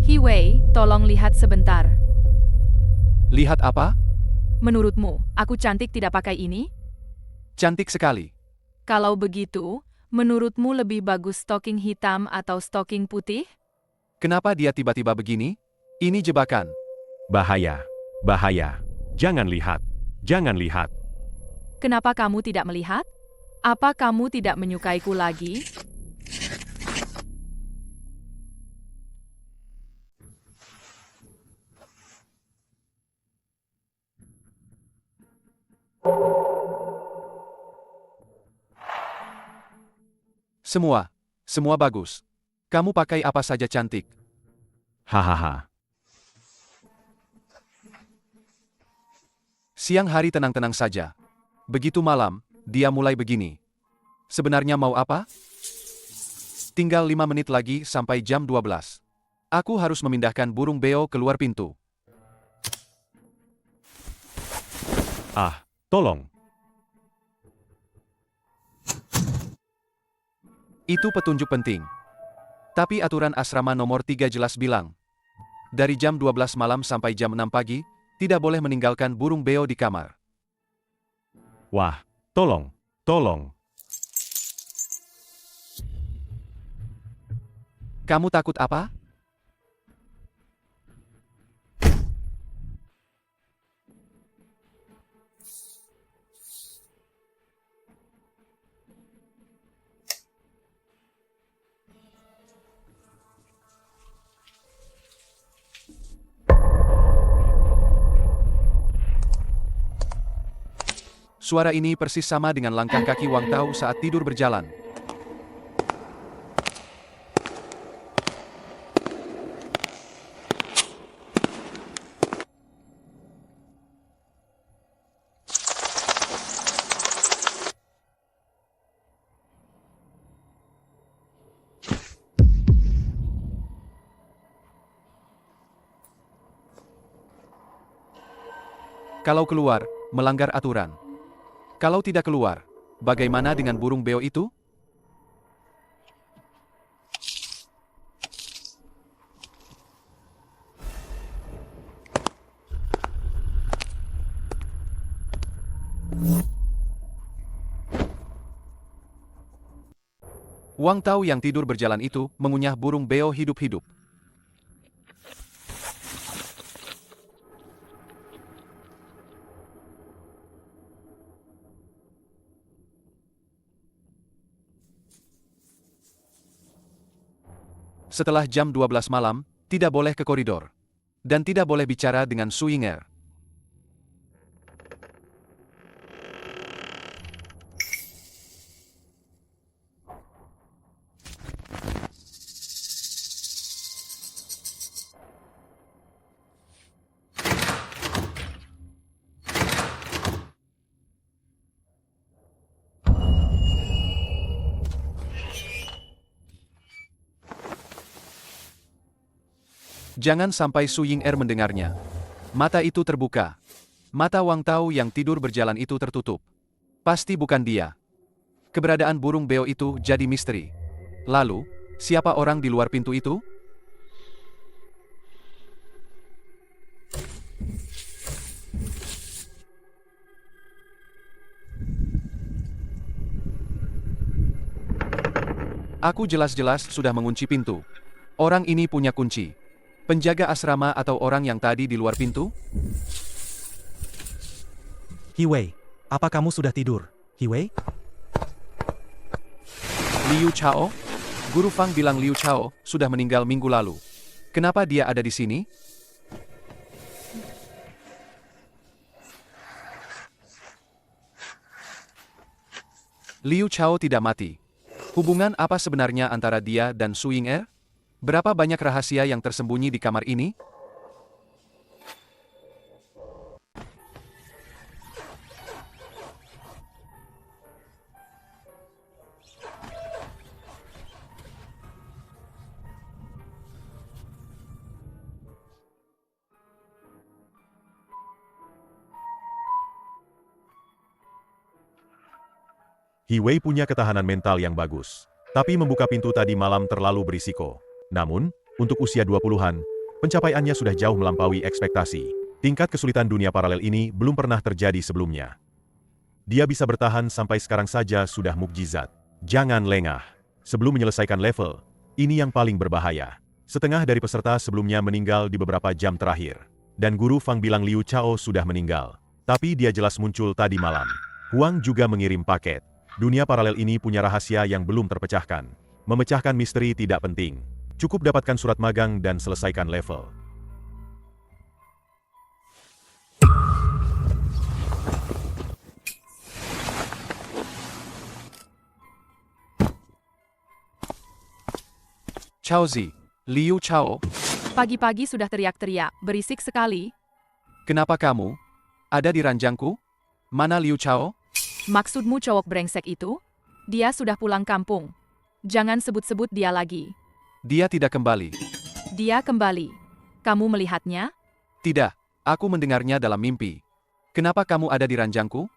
Hiwei, tolong lihat sebentar. Lihat apa? Menurutmu, aku cantik tidak pakai ini? Cantik sekali. Kalau begitu, menurutmu lebih bagus stocking hitam atau stocking putih? Kenapa dia tiba-tiba begini? Ini jebakan. Bahaya. Bahaya. Jangan lihat. Jangan lihat. Kenapa kamu tidak melihat? Apa kamu tidak menyukaiku lagi? Semua bagus. Kamu pakai apa saja cantik. Hahaha. Siang hari tenang-tenang saja. Begitu malam, dia mulai begini. Sebenarnya mau apa? Tinggal 5 menit lagi sampai jam 12. Aku harus memindahkan burung beo keluar pintu. Ah, tolong. Itu petunjuk penting. Tapi aturan asrama nomor 3 jelas bilang, dari jam 12 malam sampai jam 6 pagi, tidak boleh meninggalkan burung beo di kamar. Wah, tolong, tolong. Kamu takut apa? Suara ini persis sama dengan langkah kaki Wang Tao saat tidur berjalan. Kalau keluar, melanggar aturan. Kalau tidak keluar, bagaimana dengan burung beo itu? Wang Tao yang tidur berjalan itu mengunyah burung beo hidup-hidup. Setelah jam 12 malam, tidak boleh ke koridor. Dan tidak boleh bicara dengan Su Ying'er. Jangan sampai Su Ying'er mendengarnya. Mata itu terbuka. Mata Wang Tao yang tidur berjalan itu tertutup. Pasti bukan dia. Keberadaan burung beo itu jadi misteri. Lalu, siapa orang di luar pintu itu? Aku jelas-jelas sudah mengunci pintu. Orang ini punya kunci. Penjaga asrama atau orang yang tadi di luar pintu? Hiwei, apa kamu sudah tidur? Hiwei? Liu Chao? Guru Fang bilang Liu Chao sudah meninggal minggu lalu. Kenapa dia ada di sini? Liu Chao tidak mati. Hubungan apa sebenarnya antara dia dan Su Ying'er? Berapa banyak rahasia yang tersembunyi di kamar ini? Hiwei punya ketahanan mental yang bagus. Tapi membuka pintu tadi malam terlalu berisiko. Namun, untuk usia 20-an, pencapaiannya sudah jauh melampaui ekspektasi. Tingkat kesulitan dunia paralel ini belum pernah terjadi sebelumnya. Dia bisa bertahan sampai sekarang saja sudah mukjizat. Jangan lengah. Sebelum menyelesaikan level, ini yang paling berbahaya. Setengah dari peserta sebelumnya meninggal di beberapa jam terakhir. Dan Guru Fang bilang Liu Chao sudah meninggal. Tapi dia jelas muncul tadi malam. Huang juga mengirim paket. Dunia paralel ini punya rahasia yang belum terpecahkan. Memecahkan misteri tidak penting. Cukup dapatkan surat magang dan selesaikan level. Chao Zi, Liu Chao. Pagi-pagi sudah teriak-teriak, berisik sekali. Kenapa kamu ada di ranjangku? Mana Liu Chao? Maksudmu cowok brengsek itu? Dia sudah pulang kampung. Jangan sebut-sebut dia lagi. Dia tidak kembali. Dia kembali. Kamu melihatnya? Tidak, aku mendengarnya dalam mimpi. Kenapa kamu ada di ranjangku?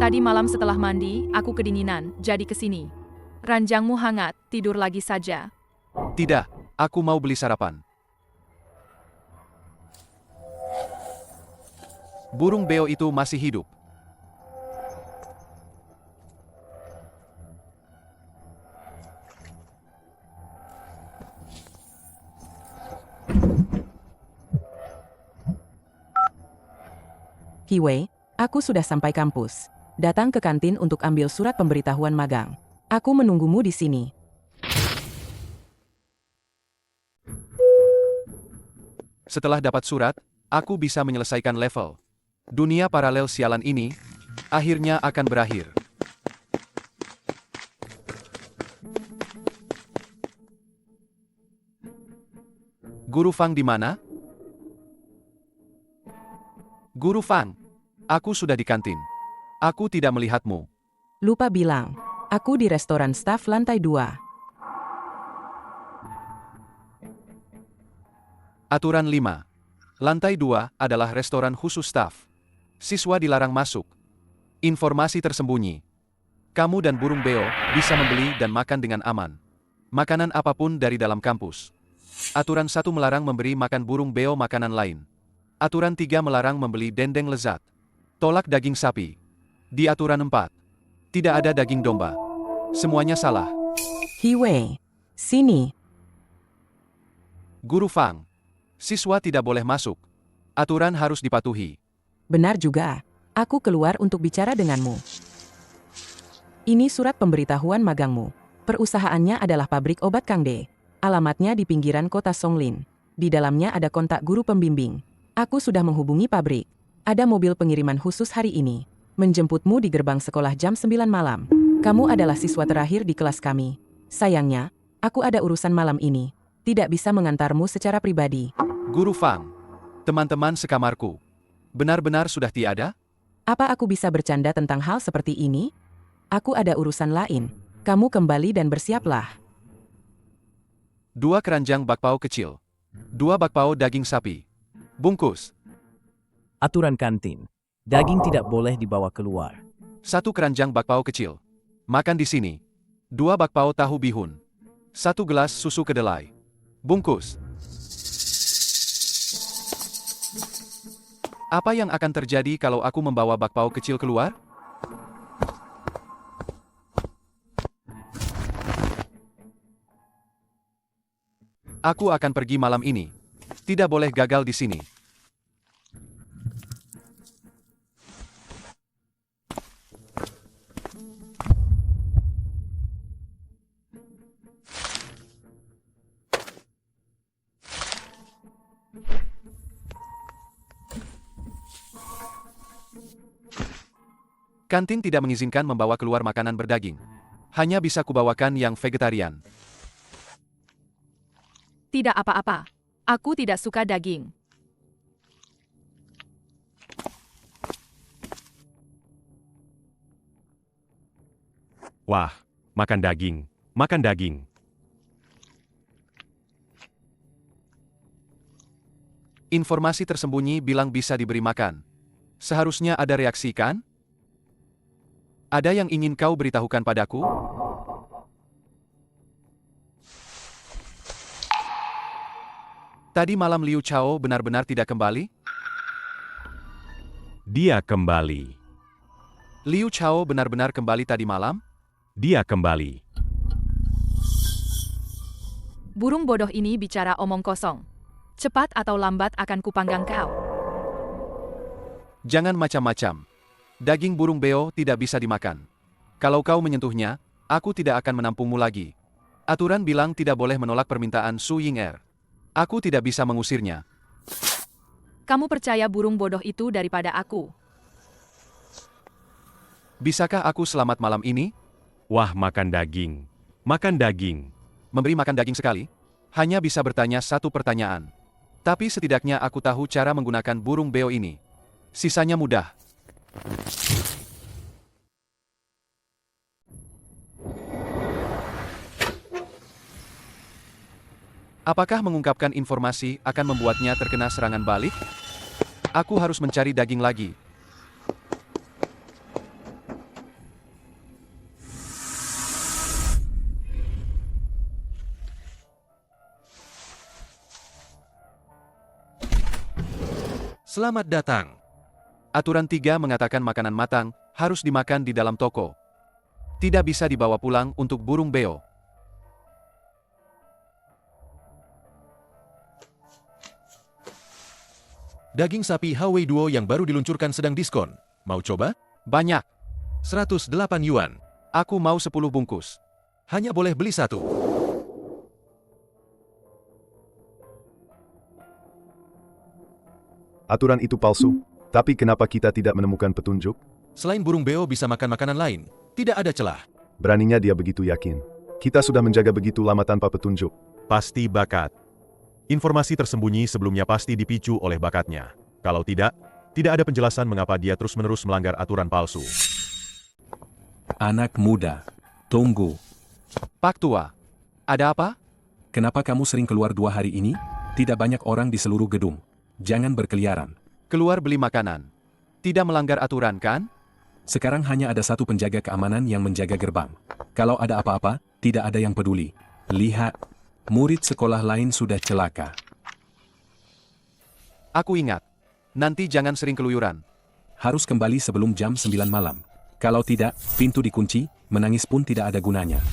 Tadi malam setelah mandi, aku kedinginan, jadi kesini. Ranjangmu hangat, tidur lagi saja. Tidak, aku mau beli sarapan. Burung beo itu masih hidup. Hiwei, aku sudah sampai kampus. Datang ke kantin untuk ambil surat pemberitahuan magang. Aku menunggumu di sini. Setelah dapat surat, aku bisa menyelesaikan level. Dunia paralel sialan ini akhirnya akan berakhir. Guru Fang di mana? Guru Fang, aku sudah di kantin. Aku tidak melihatmu. Lupa bilang, aku di restoran staf lantai 2. Aturan 5. Lantai 2 adalah restoran khusus staf. Siswa dilarang masuk. Informasi tersembunyi. Kamu dan burung beo bisa membeli dan makan dengan aman. Makanan apapun dari dalam kampus. Aturan 1 melarang memberi makan burung beo makanan lain. Aturan 3 melarang membeli dendeng lezat. Tolak daging sapi. Di aturan 4. Tidak ada daging domba. Semuanya salah. Hiwei, sini. Guru Fang. Siswa tidak boleh masuk. Aturan harus dipatuhi. Benar juga. Aku keluar untuk bicara denganmu. Ini surat pemberitahuan magangmu. Perusahaannya adalah pabrik obat Kang De. Alamatnya di pinggiran kota Songlin. Di dalamnya ada kontak guru pembimbing. Aku sudah menghubungi pabrik. Ada mobil pengiriman khusus hari ini. Menjemputmu di gerbang sekolah jam 9 malam. Kamu adalah siswa terakhir di kelas kami. Sayangnya, aku ada urusan malam ini. Tidak bisa mengantarmu secara pribadi. Guru Fang. Teman-teman sekamarku. Benar-benar sudah tiada? Apa aku bisa bercanda tentang hal seperti ini? Aku ada urusan lain. Kamu kembali dan bersiaplah. 2 keranjang bakpao kecil. 2 bakpao daging sapi. Bungkus. Aturan kantin. Daging tidak boleh dibawa keluar. 1 keranjang bakpao kecil. Makan di sini. 2 bakpao tahu bihun. 1 gelas susu kedelai. Bungkus. Apa yang akan terjadi kalau aku membawa bakpao kecil keluar? Aku akan pergi malam ini. Tidak boleh gagal di sini. Kantin tidak mengizinkan membawa keluar makanan berdaging. Hanya bisa kubawakan yang vegetarian. Tidak apa-apa. Aku tidak suka daging. Wah, makan daging. Makan daging. Informasi tersembunyi bilang bisa diberi makan. Seharusnya ada reaksi kan? Ada yang ingin kau beritahukan padaku? Tadi malam Liu Chao benar-benar tidak kembali? Dia kembali. Liu Chao benar-benar kembali tadi malam? Dia kembali. Burung bodoh ini bicara omong kosong. Cepat atau lambat akan kupanggang kau. Jangan macam-macam. Daging burung beo tidak bisa dimakan. Kalau kau menyentuhnya, aku tidak akan menampungmu lagi. Aturan bilang tidak boleh menolak permintaan Su Ying'er. Aku tidak bisa mengusirnya. Kamu percaya burung bodoh itu daripada aku. Bisakah aku selamat malam ini? Wah, makan daging. Makan daging. Memberi makan daging sekali? Hanya bisa bertanya 1 pertanyaan. Tapi setidaknya aku tahu cara menggunakan burung beo ini. Sisanya mudah. Apakah mengungkapkan informasi akan membuatnya terkena serangan balik? Aku harus mencari daging lagi. Selamat datang. Aturan 3 mengatakan makanan matang harus dimakan di dalam toko. Tidak bisa dibawa pulang untuk burung beo. Daging sapi Huawei Duo yang baru diluncurkan sedang diskon. Mau coba? Banyak. 108 yuan. Aku mau 10 bungkus. Hanya boleh beli 1. Aturan itu palsu. Tapi kenapa kita tidak menemukan petunjuk? Selain burung beo bisa makan makanan lain, tidak ada celah. Beraninya dia begitu yakin. Kita sudah menjaga begitu lama tanpa petunjuk. Pasti bakat. Informasi tersembunyi sebelumnya pasti dipicu oleh bakatnya. Kalau tidak ada penjelasan mengapa dia terus-menerus melanggar aturan palsu. Anak muda, tunggu. Pak Tua, ada apa? Kenapa kamu sering keluar 2 hari ini? Tidak banyak orang di seluruh gedung. Jangan berkeliaran. Keluar beli makanan. Tidak melanggar aturan, kan? Sekarang hanya ada satu penjaga keamanan yang menjaga gerbang. Kalau ada apa-apa, tidak ada yang peduli. Lihat, murid sekolah lain sudah celaka. Aku ingat. Nanti jangan sering keluyuran. Harus kembali sebelum jam 9 malam. Kalau tidak, pintu dikunci, menangis pun tidak ada gunanya.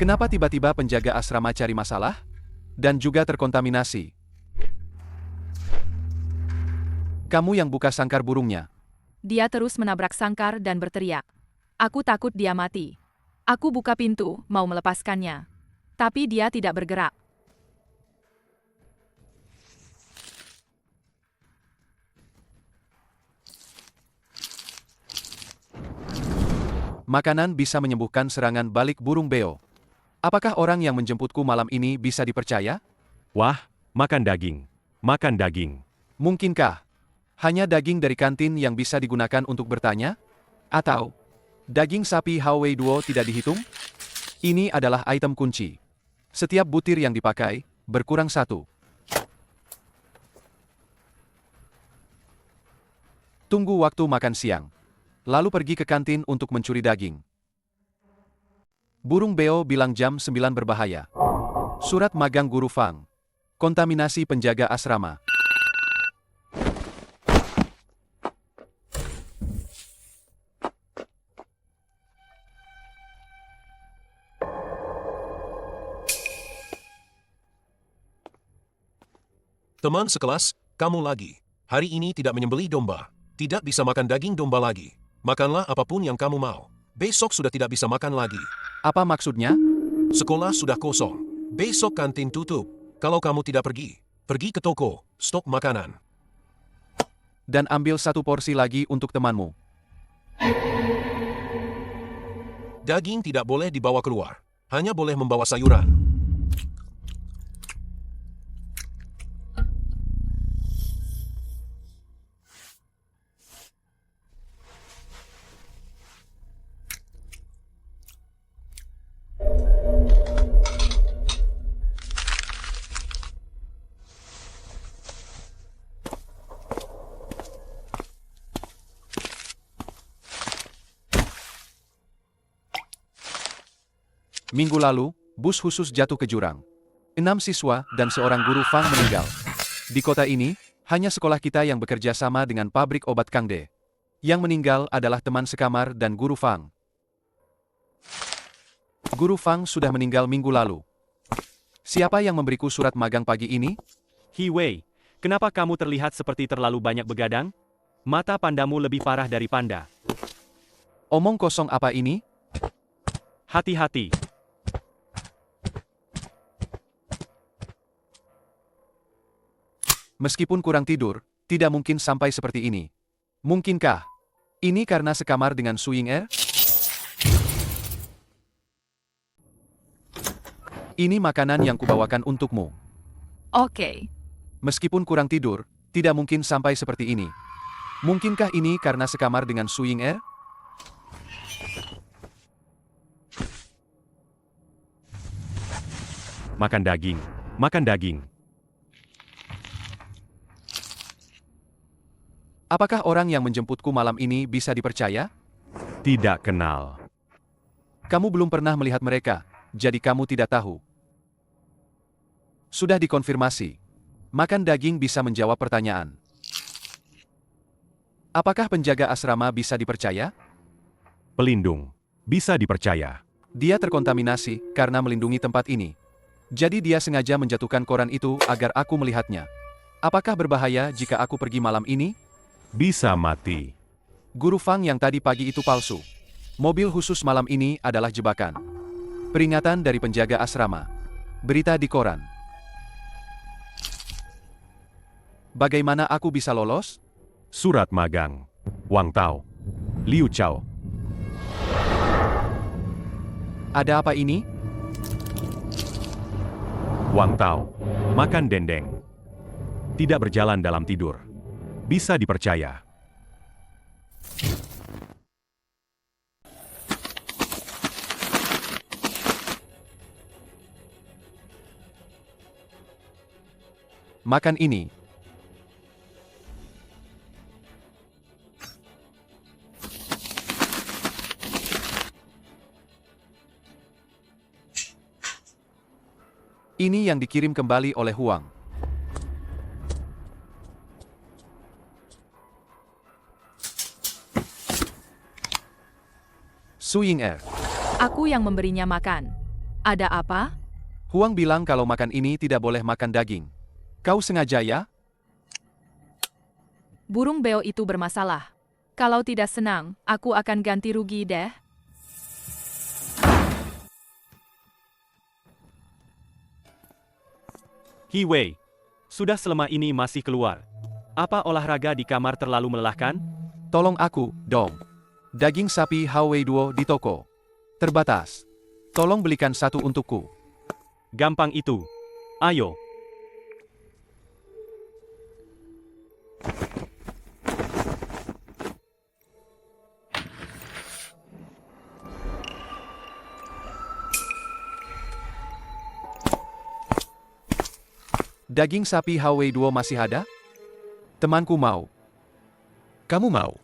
Kenapa tiba-tiba penjaga asrama cari masalah? Dan juga terkontaminasi. Kamu yang buka sangkar burungnya. Dia terus menabrak sangkar dan berteriak. Aku takut dia mati. Aku buka pintu, mau melepaskannya. Tapi dia tidak bergerak. Makanan bisa menyembuhkan serangan balik burung beo. Apakah orang yang menjemputku malam ini bisa dipercaya? Wah, makan daging. Makan daging. Mungkinkah hanya daging dari kantin yang bisa digunakan untuk bertanya? Atau daging sapi Huawei Duo tidak dihitung? Ini adalah item kunci. Setiap butir yang dipakai, berkurang 1. Tunggu waktu makan siang. Lalu pergi ke kantin untuk mencuri daging. Burung beo bilang jam 9 berbahaya. Surat magang Guru Fang. Kontaminasi penjaga asrama. Teman sekelas, kamu lagi. Hari ini tidak menyembelih domba. Tidak bisa makan daging domba lagi. Makanlah apapun yang kamu mau. Besok sudah tidak bisa makan lagi. Apa maksudnya? Sekolah sudah kosong. Besok kantin tutup. Kalau kamu tidak pergi, pergi ke toko, stok makanan. Dan ambil 1 porsi lagi untuk temanmu. Daging tidak boleh dibawa keluar. Hanya boleh membawa sayuran. Minggu lalu, bus khusus jatuh ke jurang. 6 siswa dan seorang guru Fang meninggal. Di kota ini, hanya sekolah kita yang bekerja sama dengan pabrik obat Kang De. Yang meninggal adalah teman sekamar dan guru Fang. Guru Fang sudah meninggal minggu lalu. Siapa yang memberiku surat magang pagi ini? He Wei, kenapa kamu terlihat seperti terlalu banyak begadang? Mata pandamu lebih parah dari panda. Omong kosong apa ini? Hati-hati. Meskipun kurang tidur, tidak mungkin sampai seperti ini. Mungkinkah ini karena sekamar dengan Su Ying Er? Ini makanan yang kubawakan untukmu. Oke. Meskipun kurang tidur, tidak mungkin sampai seperti ini. Mungkinkah ini karena sekamar dengan Su Ying Er? Makan daging. Makan daging. Apakah orang yang menjemputku malam ini bisa dipercaya? Tidak kenal. Kamu belum pernah melihat mereka, jadi kamu tidak tahu. Sudah dikonfirmasi. Makan daging bisa menjawab pertanyaan. Apakah penjaga asrama bisa dipercaya? Pelindung. Bisa dipercaya. Dia terkontaminasi karena melindungi tempat ini. Jadi dia sengaja menjatuhkan koran itu agar aku melihatnya. Apakah berbahaya jika aku pergi malam ini? Bisa mati. Guru Fang yang tadi pagi itu palsu. Mobil khusus malam ini adalah jebakan. Peringatan dari penjaga asrama. Berita di koran. Bagaimana aku bisa lolos? Surat magang. Wang Tao. Liu Chao. Ada apa ini? Wang Tao. Makan dendeng. Tidak berjalan dalam tidur. Bisa dipercaya. Makan ini. Ini yang dikirim kembali oleh Huang. Su Ying. Aku yang memberinya makan. Ada apa? Huang bilang kalau makan ini tidak boleh makan daging. Kau sengaja ya? Burung beo itu bermasalah. Kalau tidak senang, aku akan ganti rugi deh. He Wei, sudah selama ini masih keluar. Apa olahraga di kamar terlalu melelahkan? Tolong aku, dong. Daging sapi Hawei Duo di toko. Terbatas. Tolong belikan satu untukku. Gampang itu. Ayo. Daging sapi Hawei Duo masih ada? Temanku mau. Kamu mau?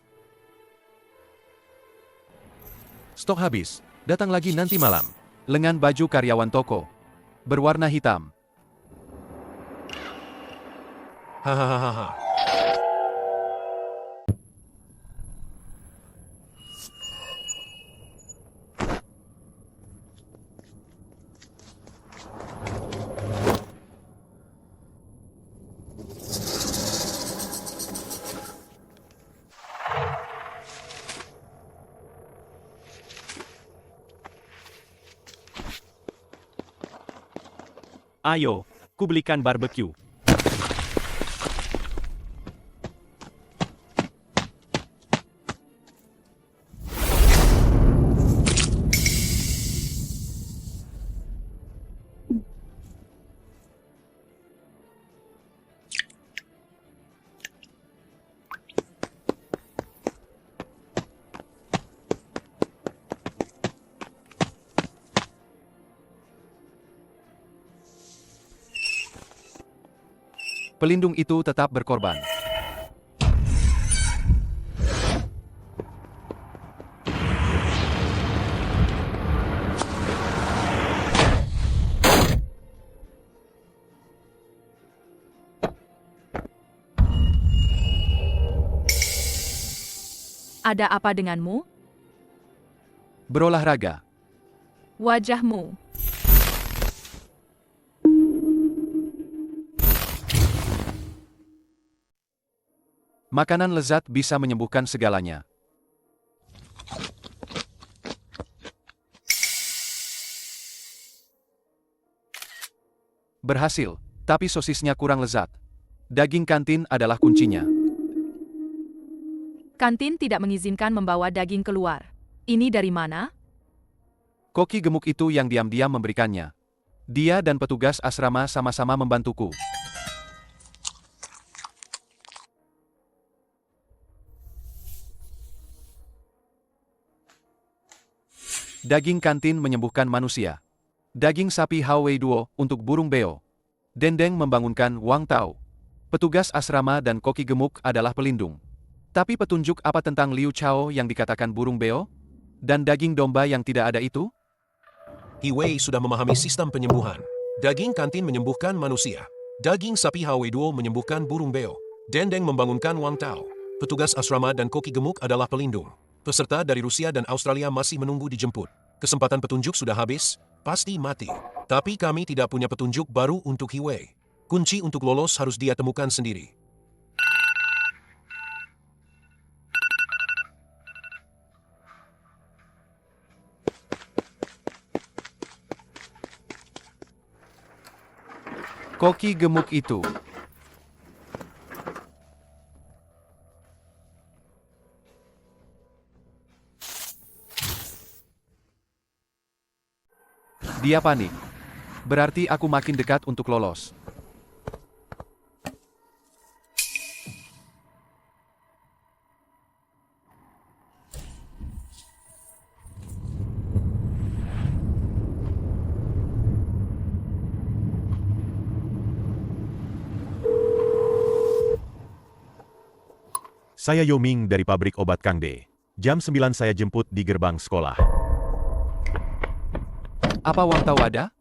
Stok habis. Datang lagi nanti malam. Lengan baju karyawan toko. Berwarna hitam. Hahaha. Ayo, ku belikan barbeque. Pelindung itu tetap berkorban. Ada apa denganmu? Berolahraga. Wajahmu. Makanan lezat bisa menyembuhkan segalanya. Berhasil, tapi sosisnya kurang lezat. Daging kantin adalah kuncinya. Kantin tidak mengizinkan membawa daging keluar. Ini dari mana? Koki gemuk itu yang diam-diam memberikannya. Dia dan petugas asrama sama-sama membantuku. Daging kantin menyembuhkan manusia. Daging sapi Hawei Duo untuk burung beo. Dendeng membangunkan Wang Tao. Petugas asrama dan koki gemuk adalah pelindung. Tapi petunjuk apa tentang Liu Chao yang dikatakan burung beo? Dan daging domba yang tidak ada itu? He Wei sudah memahami sistem penyembuhan. Daging kantin menyembuhkan manusia. Daging sapi Hawei Duo menyembuhkan burung beo. Dendeng membangunkan Wang Tao. Petugas asrama dan koki gemuk adalah pelindung. Peserta dari Rusia dan Australia masih menunggu dijemput. Kesempatan petunjuk sudah habis, pasti mati. Tapi kami tidak punya petunjuk baru untuk He Wei. Kunci untuk lolos harus dia temukan sendiri. Koki gemuk itu. Dia panik. Berarti aku makin dekat untuk lolos. Saya Yoming dari pabrik obat Kang De. Jam 9 saya jemput di gerbang sekolah. Apa Wang Tao ada?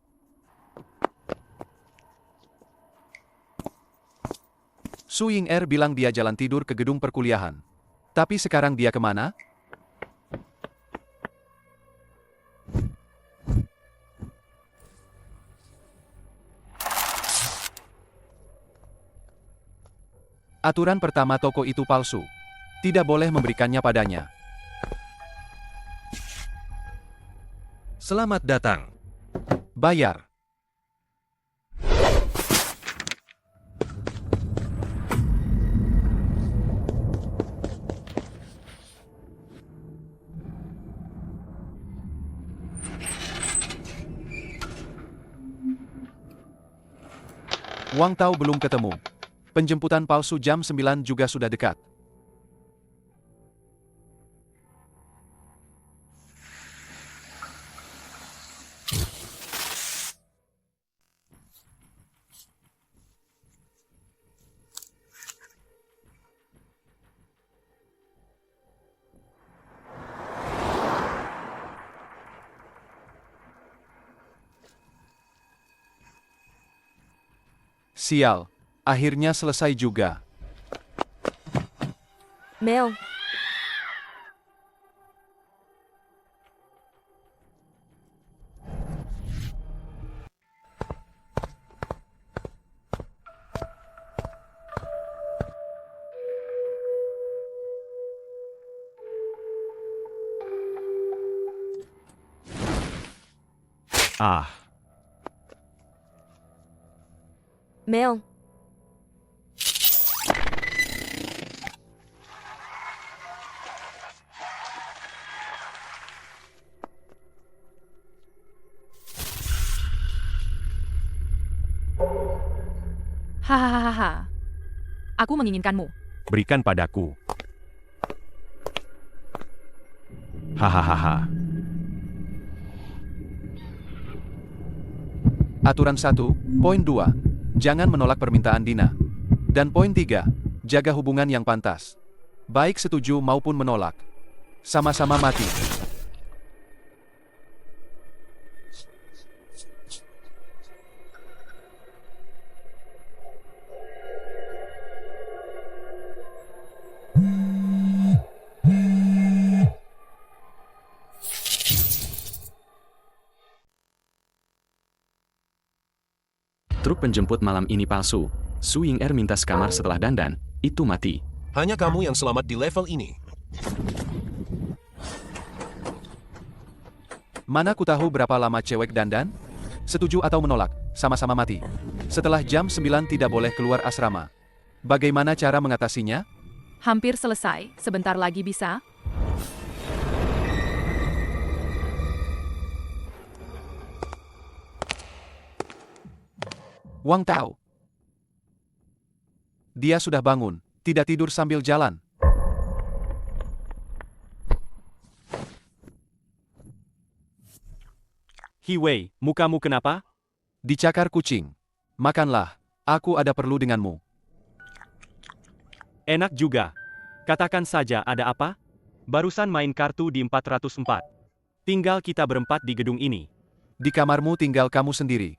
Su Ying-er bilang dia jalan tidur ke gedung perkuliahan. Tapi sekarang dia kemana? Aturan pertama toko itu palsu. Tidak boleh memberikannya padanya. Selamat datang. Bayar. Wang Tao belum ketemu. Penjemputan palsu jam 9 juga sudah dekat. Sial, akhirnya selesai juga. Mel. Ah. Mel. Hahaha. Aku menginginkanmu. Berikan padaku. Hahaha. Aturan 1, poin 2. Jangan menolak permintaan Dina. Dan poin 3. Jaga hubungan yang pantas. Baik setuju maupun menolak. Sama-sama mati. Truk penjemput malam ini palsu. Su Ying-er minta sekamar setelah dandan, itu mati. Hanya kamu yang selamat di level ini. Mana ku tahu berapa lama cewek dandan? Setuju atau menolak, sama-sama mati. Setelah jam 9 tidak boleh keluar asrama. Bagaimana cara mengatasinya? Hampir selesai, sebentar lagi bisa. Wang Tao. Dia sudah bangun, tidak tidur sambil jalan. Hiwei, mukamu kenapa? Dicakar kucing. Makanlah, aku ada perlu denganmu. Enak juga. Katakan saja ada apa? Barusan main kartu di 404. Tinggal kita berempat di gedung ini. Di kamarmu tinggal kamu sendiri.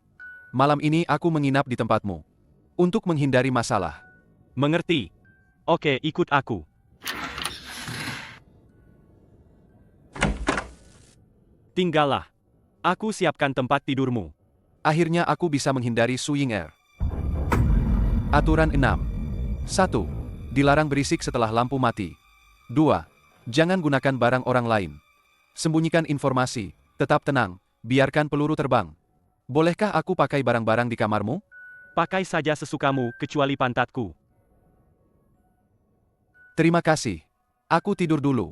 Malam ini aku menginap di tempatmu. Untuk menghindari masalah. Mengerti. Oke, ikut aku. Tinggallah. Aku siapkan tempat tidurmu. Akhirnya aku bisa menghindari Su Ying-er. Aturan 6. 1. Dilarang berisik setelah lampu mati. 2. Jangan gunakan barang orang lain. Sembunyikan informasi. Tetap tenang. Biarkan peluru terbang. Bolehkah aku pakai barang-barang di kamarmu? Pakai saja sesukamu, kecuali pantatku. Terima kasih. Aku tidur dulu.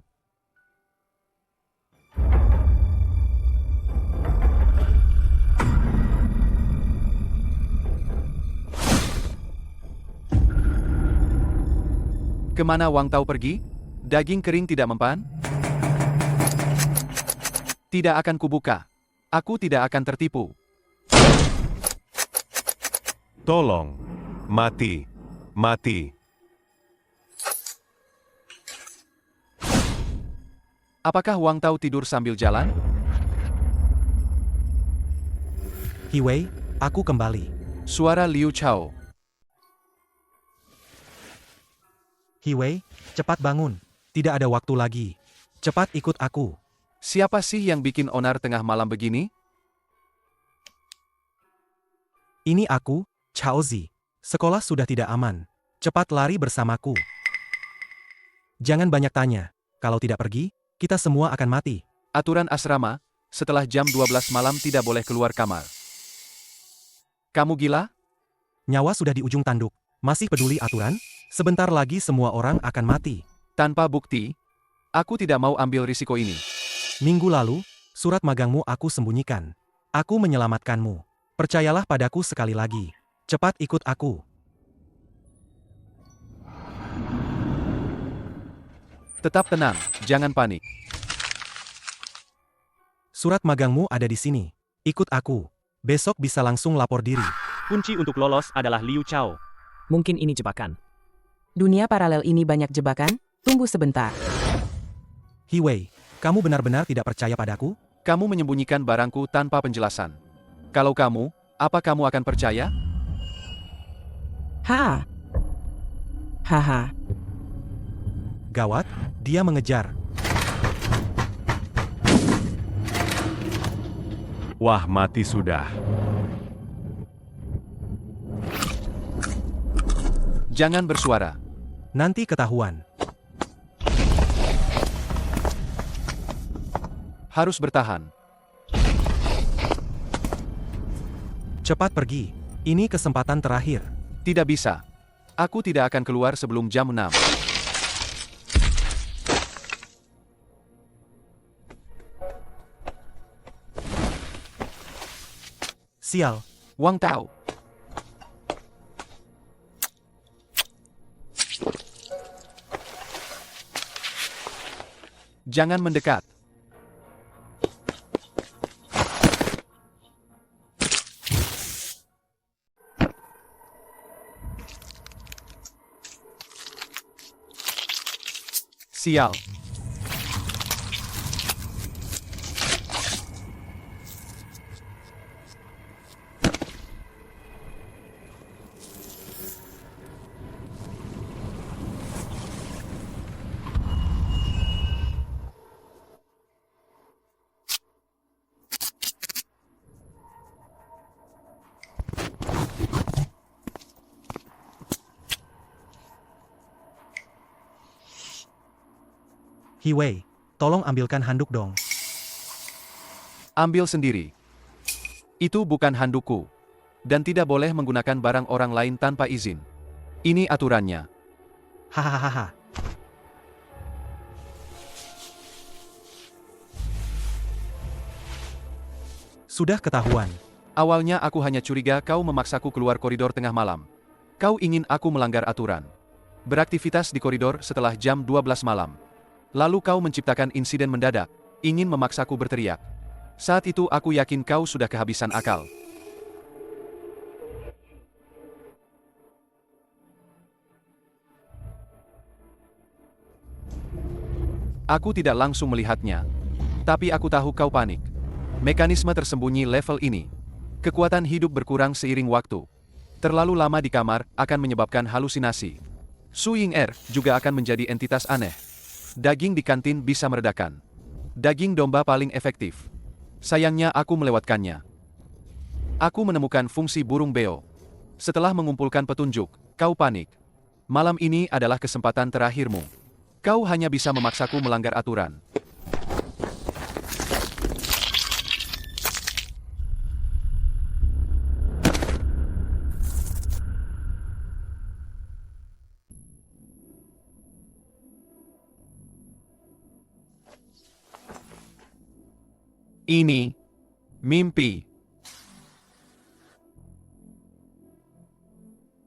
Kemana Wang Tao pergi? Daging kering tidak mempan? Tidak akan kubuka. Aku tidak akan tertipu. Tolong. Mati. Mati. Apakah Wang Tao tidur sambil jalan? Hiwei, aku kembali. Suara Liu Chao. Hiwei, cepat bangun. Tidak ada waktu lagi. Cepat ikut aku. Siapa sih yang bikin onar tengah malam begini? Ini aku, Chao Zi. Sekolah sudah tidak aman. Cepat lari bersamaku. Jangan banyak tanya. Kalau tidak pergi, kita semua akan mati. Aturan asrama, setelah jam 12 malam tidak boleh keluar kamar. Kamu gila? Nyawa sudah di ujung tanduk. Masih peduli aturan? Sebentar lagi semua orang akan mati. Tanpa bukti, aku tidak mau ambil risiko ini. Minggu lalu, surat magangmu aku sembunyikan. Aku menyelamatkanmu. Percayalah padaku sekali lagi. Cepat ikut aku. Tetap tenang, jangan panik. Surat magangmu ada di sini. Ikut aku. Besok bisa langsung lapor diri. Kunci untuk lolos adalah Liu Chao. Mungkin ini jebakan. Dunia paralel ini banyak jebakan? Tunggu sebentar. Hiwei, kamu benar-benar tidak percaya padaku? Kamu menyembunyikan barangku tanpa penjelasan. Kalau kamu, apa kamu akan percaya? Ha. Haha. Gawat, dia mengejar. Wah, mati sudah. Jangan bersuara. Nanti ketahuan. Harus bertahan. Cepat pergi. Ini kesempatan terakhir. Tidak bisa. Aku tidak akan keluar sebelum jam 6. Sial. Wang Tao. Jangan mendekat. Sial. Hiwei, tolong ambilkan handuk dong. Ambil sendiri. Itu bukan handukku. Dan tidak boleh menggunakan barang orang lain tanpa izin. Ini aturannya. Hahaha. Sudah ketahuan. Awalnya aku hanya curiga kau memaksaku keluar koridor tengah malam. Kau ingin aku melanggar aturan. Beraktivitas di koridor setelah jam 12 malam. Lalu kau menciptakan insiden mendadak, ingin memaksaku berteriak. Saat itu aku yakin kau sudah kehabisan akal. Aku tidak langsung melihatnya. Tapi aku tahu kau panik. Mekanisme tersembunyi level ini. Kekuatan hidup berkurang seiring waktu. Terlalu lama di kamar akan menyebabkan halusinasi. Su Ying juga akan menjadi entitas aneh. Daging di kantin bisa meredakan. Daging domba paling efektif. Sayangnya aku melewatkannya. Aku menemukan fungsi burung beo. Setelah mengumpulkan petunjuk, kau panik. Malam ini adalah kesempatan terakhirmu. Kau hanya bisa memaksaku melanggar aturan. Ini mimpi.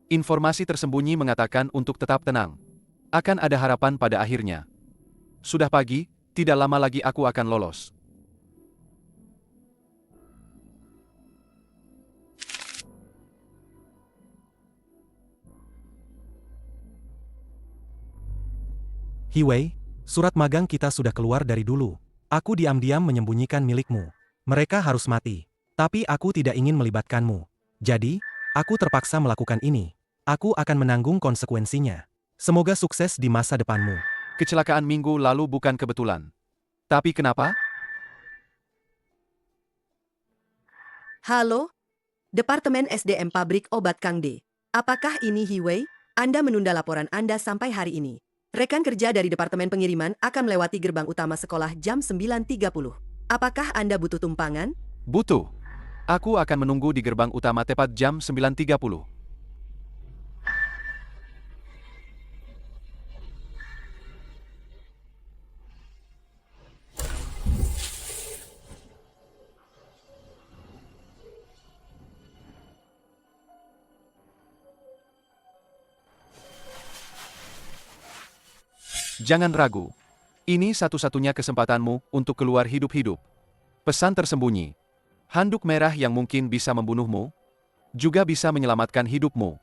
Informasi tersembunyi mengatakan untuk tetap tenang. Akan ada harapan pada akhirnya. Sudah pagi, tidak lama lagi aku akan lolos. Hiwei, Surat magang kita sudah keluar dari dulu. Aku diam-diam menyembunyikan milikmu. Mereka harus mati. Tapi aku tidak ingin melibatkanmu. Jadi, aku terpaksa melakukan ini. Aku akan menanggung konsekuensinya. Semoga sukses di masa depanmu. Kecelakaan minggu lalu bukan kebetulan. Tapi kenapa? Halo? Departemen SDM Pabrik Obat Kang D. Apakah ini Hiwei? Anda menunda laporan Anda sampai hari ini. Rekan kerja dari Departemen Pengiriman akan melewati gerbang utama sekolah jam 9.30. Apakah Anda butuh tumpangan? Butuh. Aku akan menunggu di gerbang utama tepat jam 9.30. Jangan ragu. Ini satu-satunya kesempatanmu untuk keluar hidup-hidup. Pesan tersembunyi. Handuk merah yang mungkin bisa membunuhmu, juga bisa menyelamatkan hidupmu.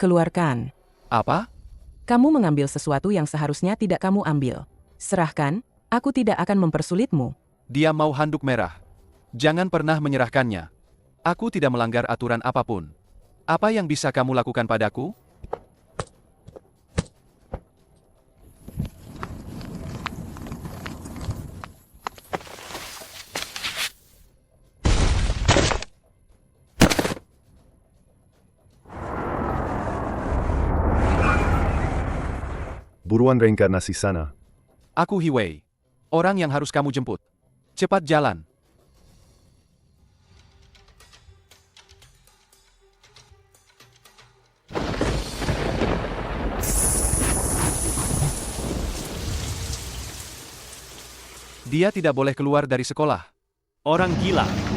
Keluarkan. Apa? Kamu mengambil sesuatu yang seharusnya tidak kamu ambil. Serahkan, aku tidak akan mempersulitmu. Dia mau handuk merah. Jangan pernah menyerahkannya. Aku tidak melanggar aturan apapun. Apa yang bisa kamu lakukan padaku? Buruan reinkarnasi sana. Aku Hiwei. Orang yang harus kamu jemput. Cepat jalan. Dia tidak boleh keluar dari sekolah. Orang gila.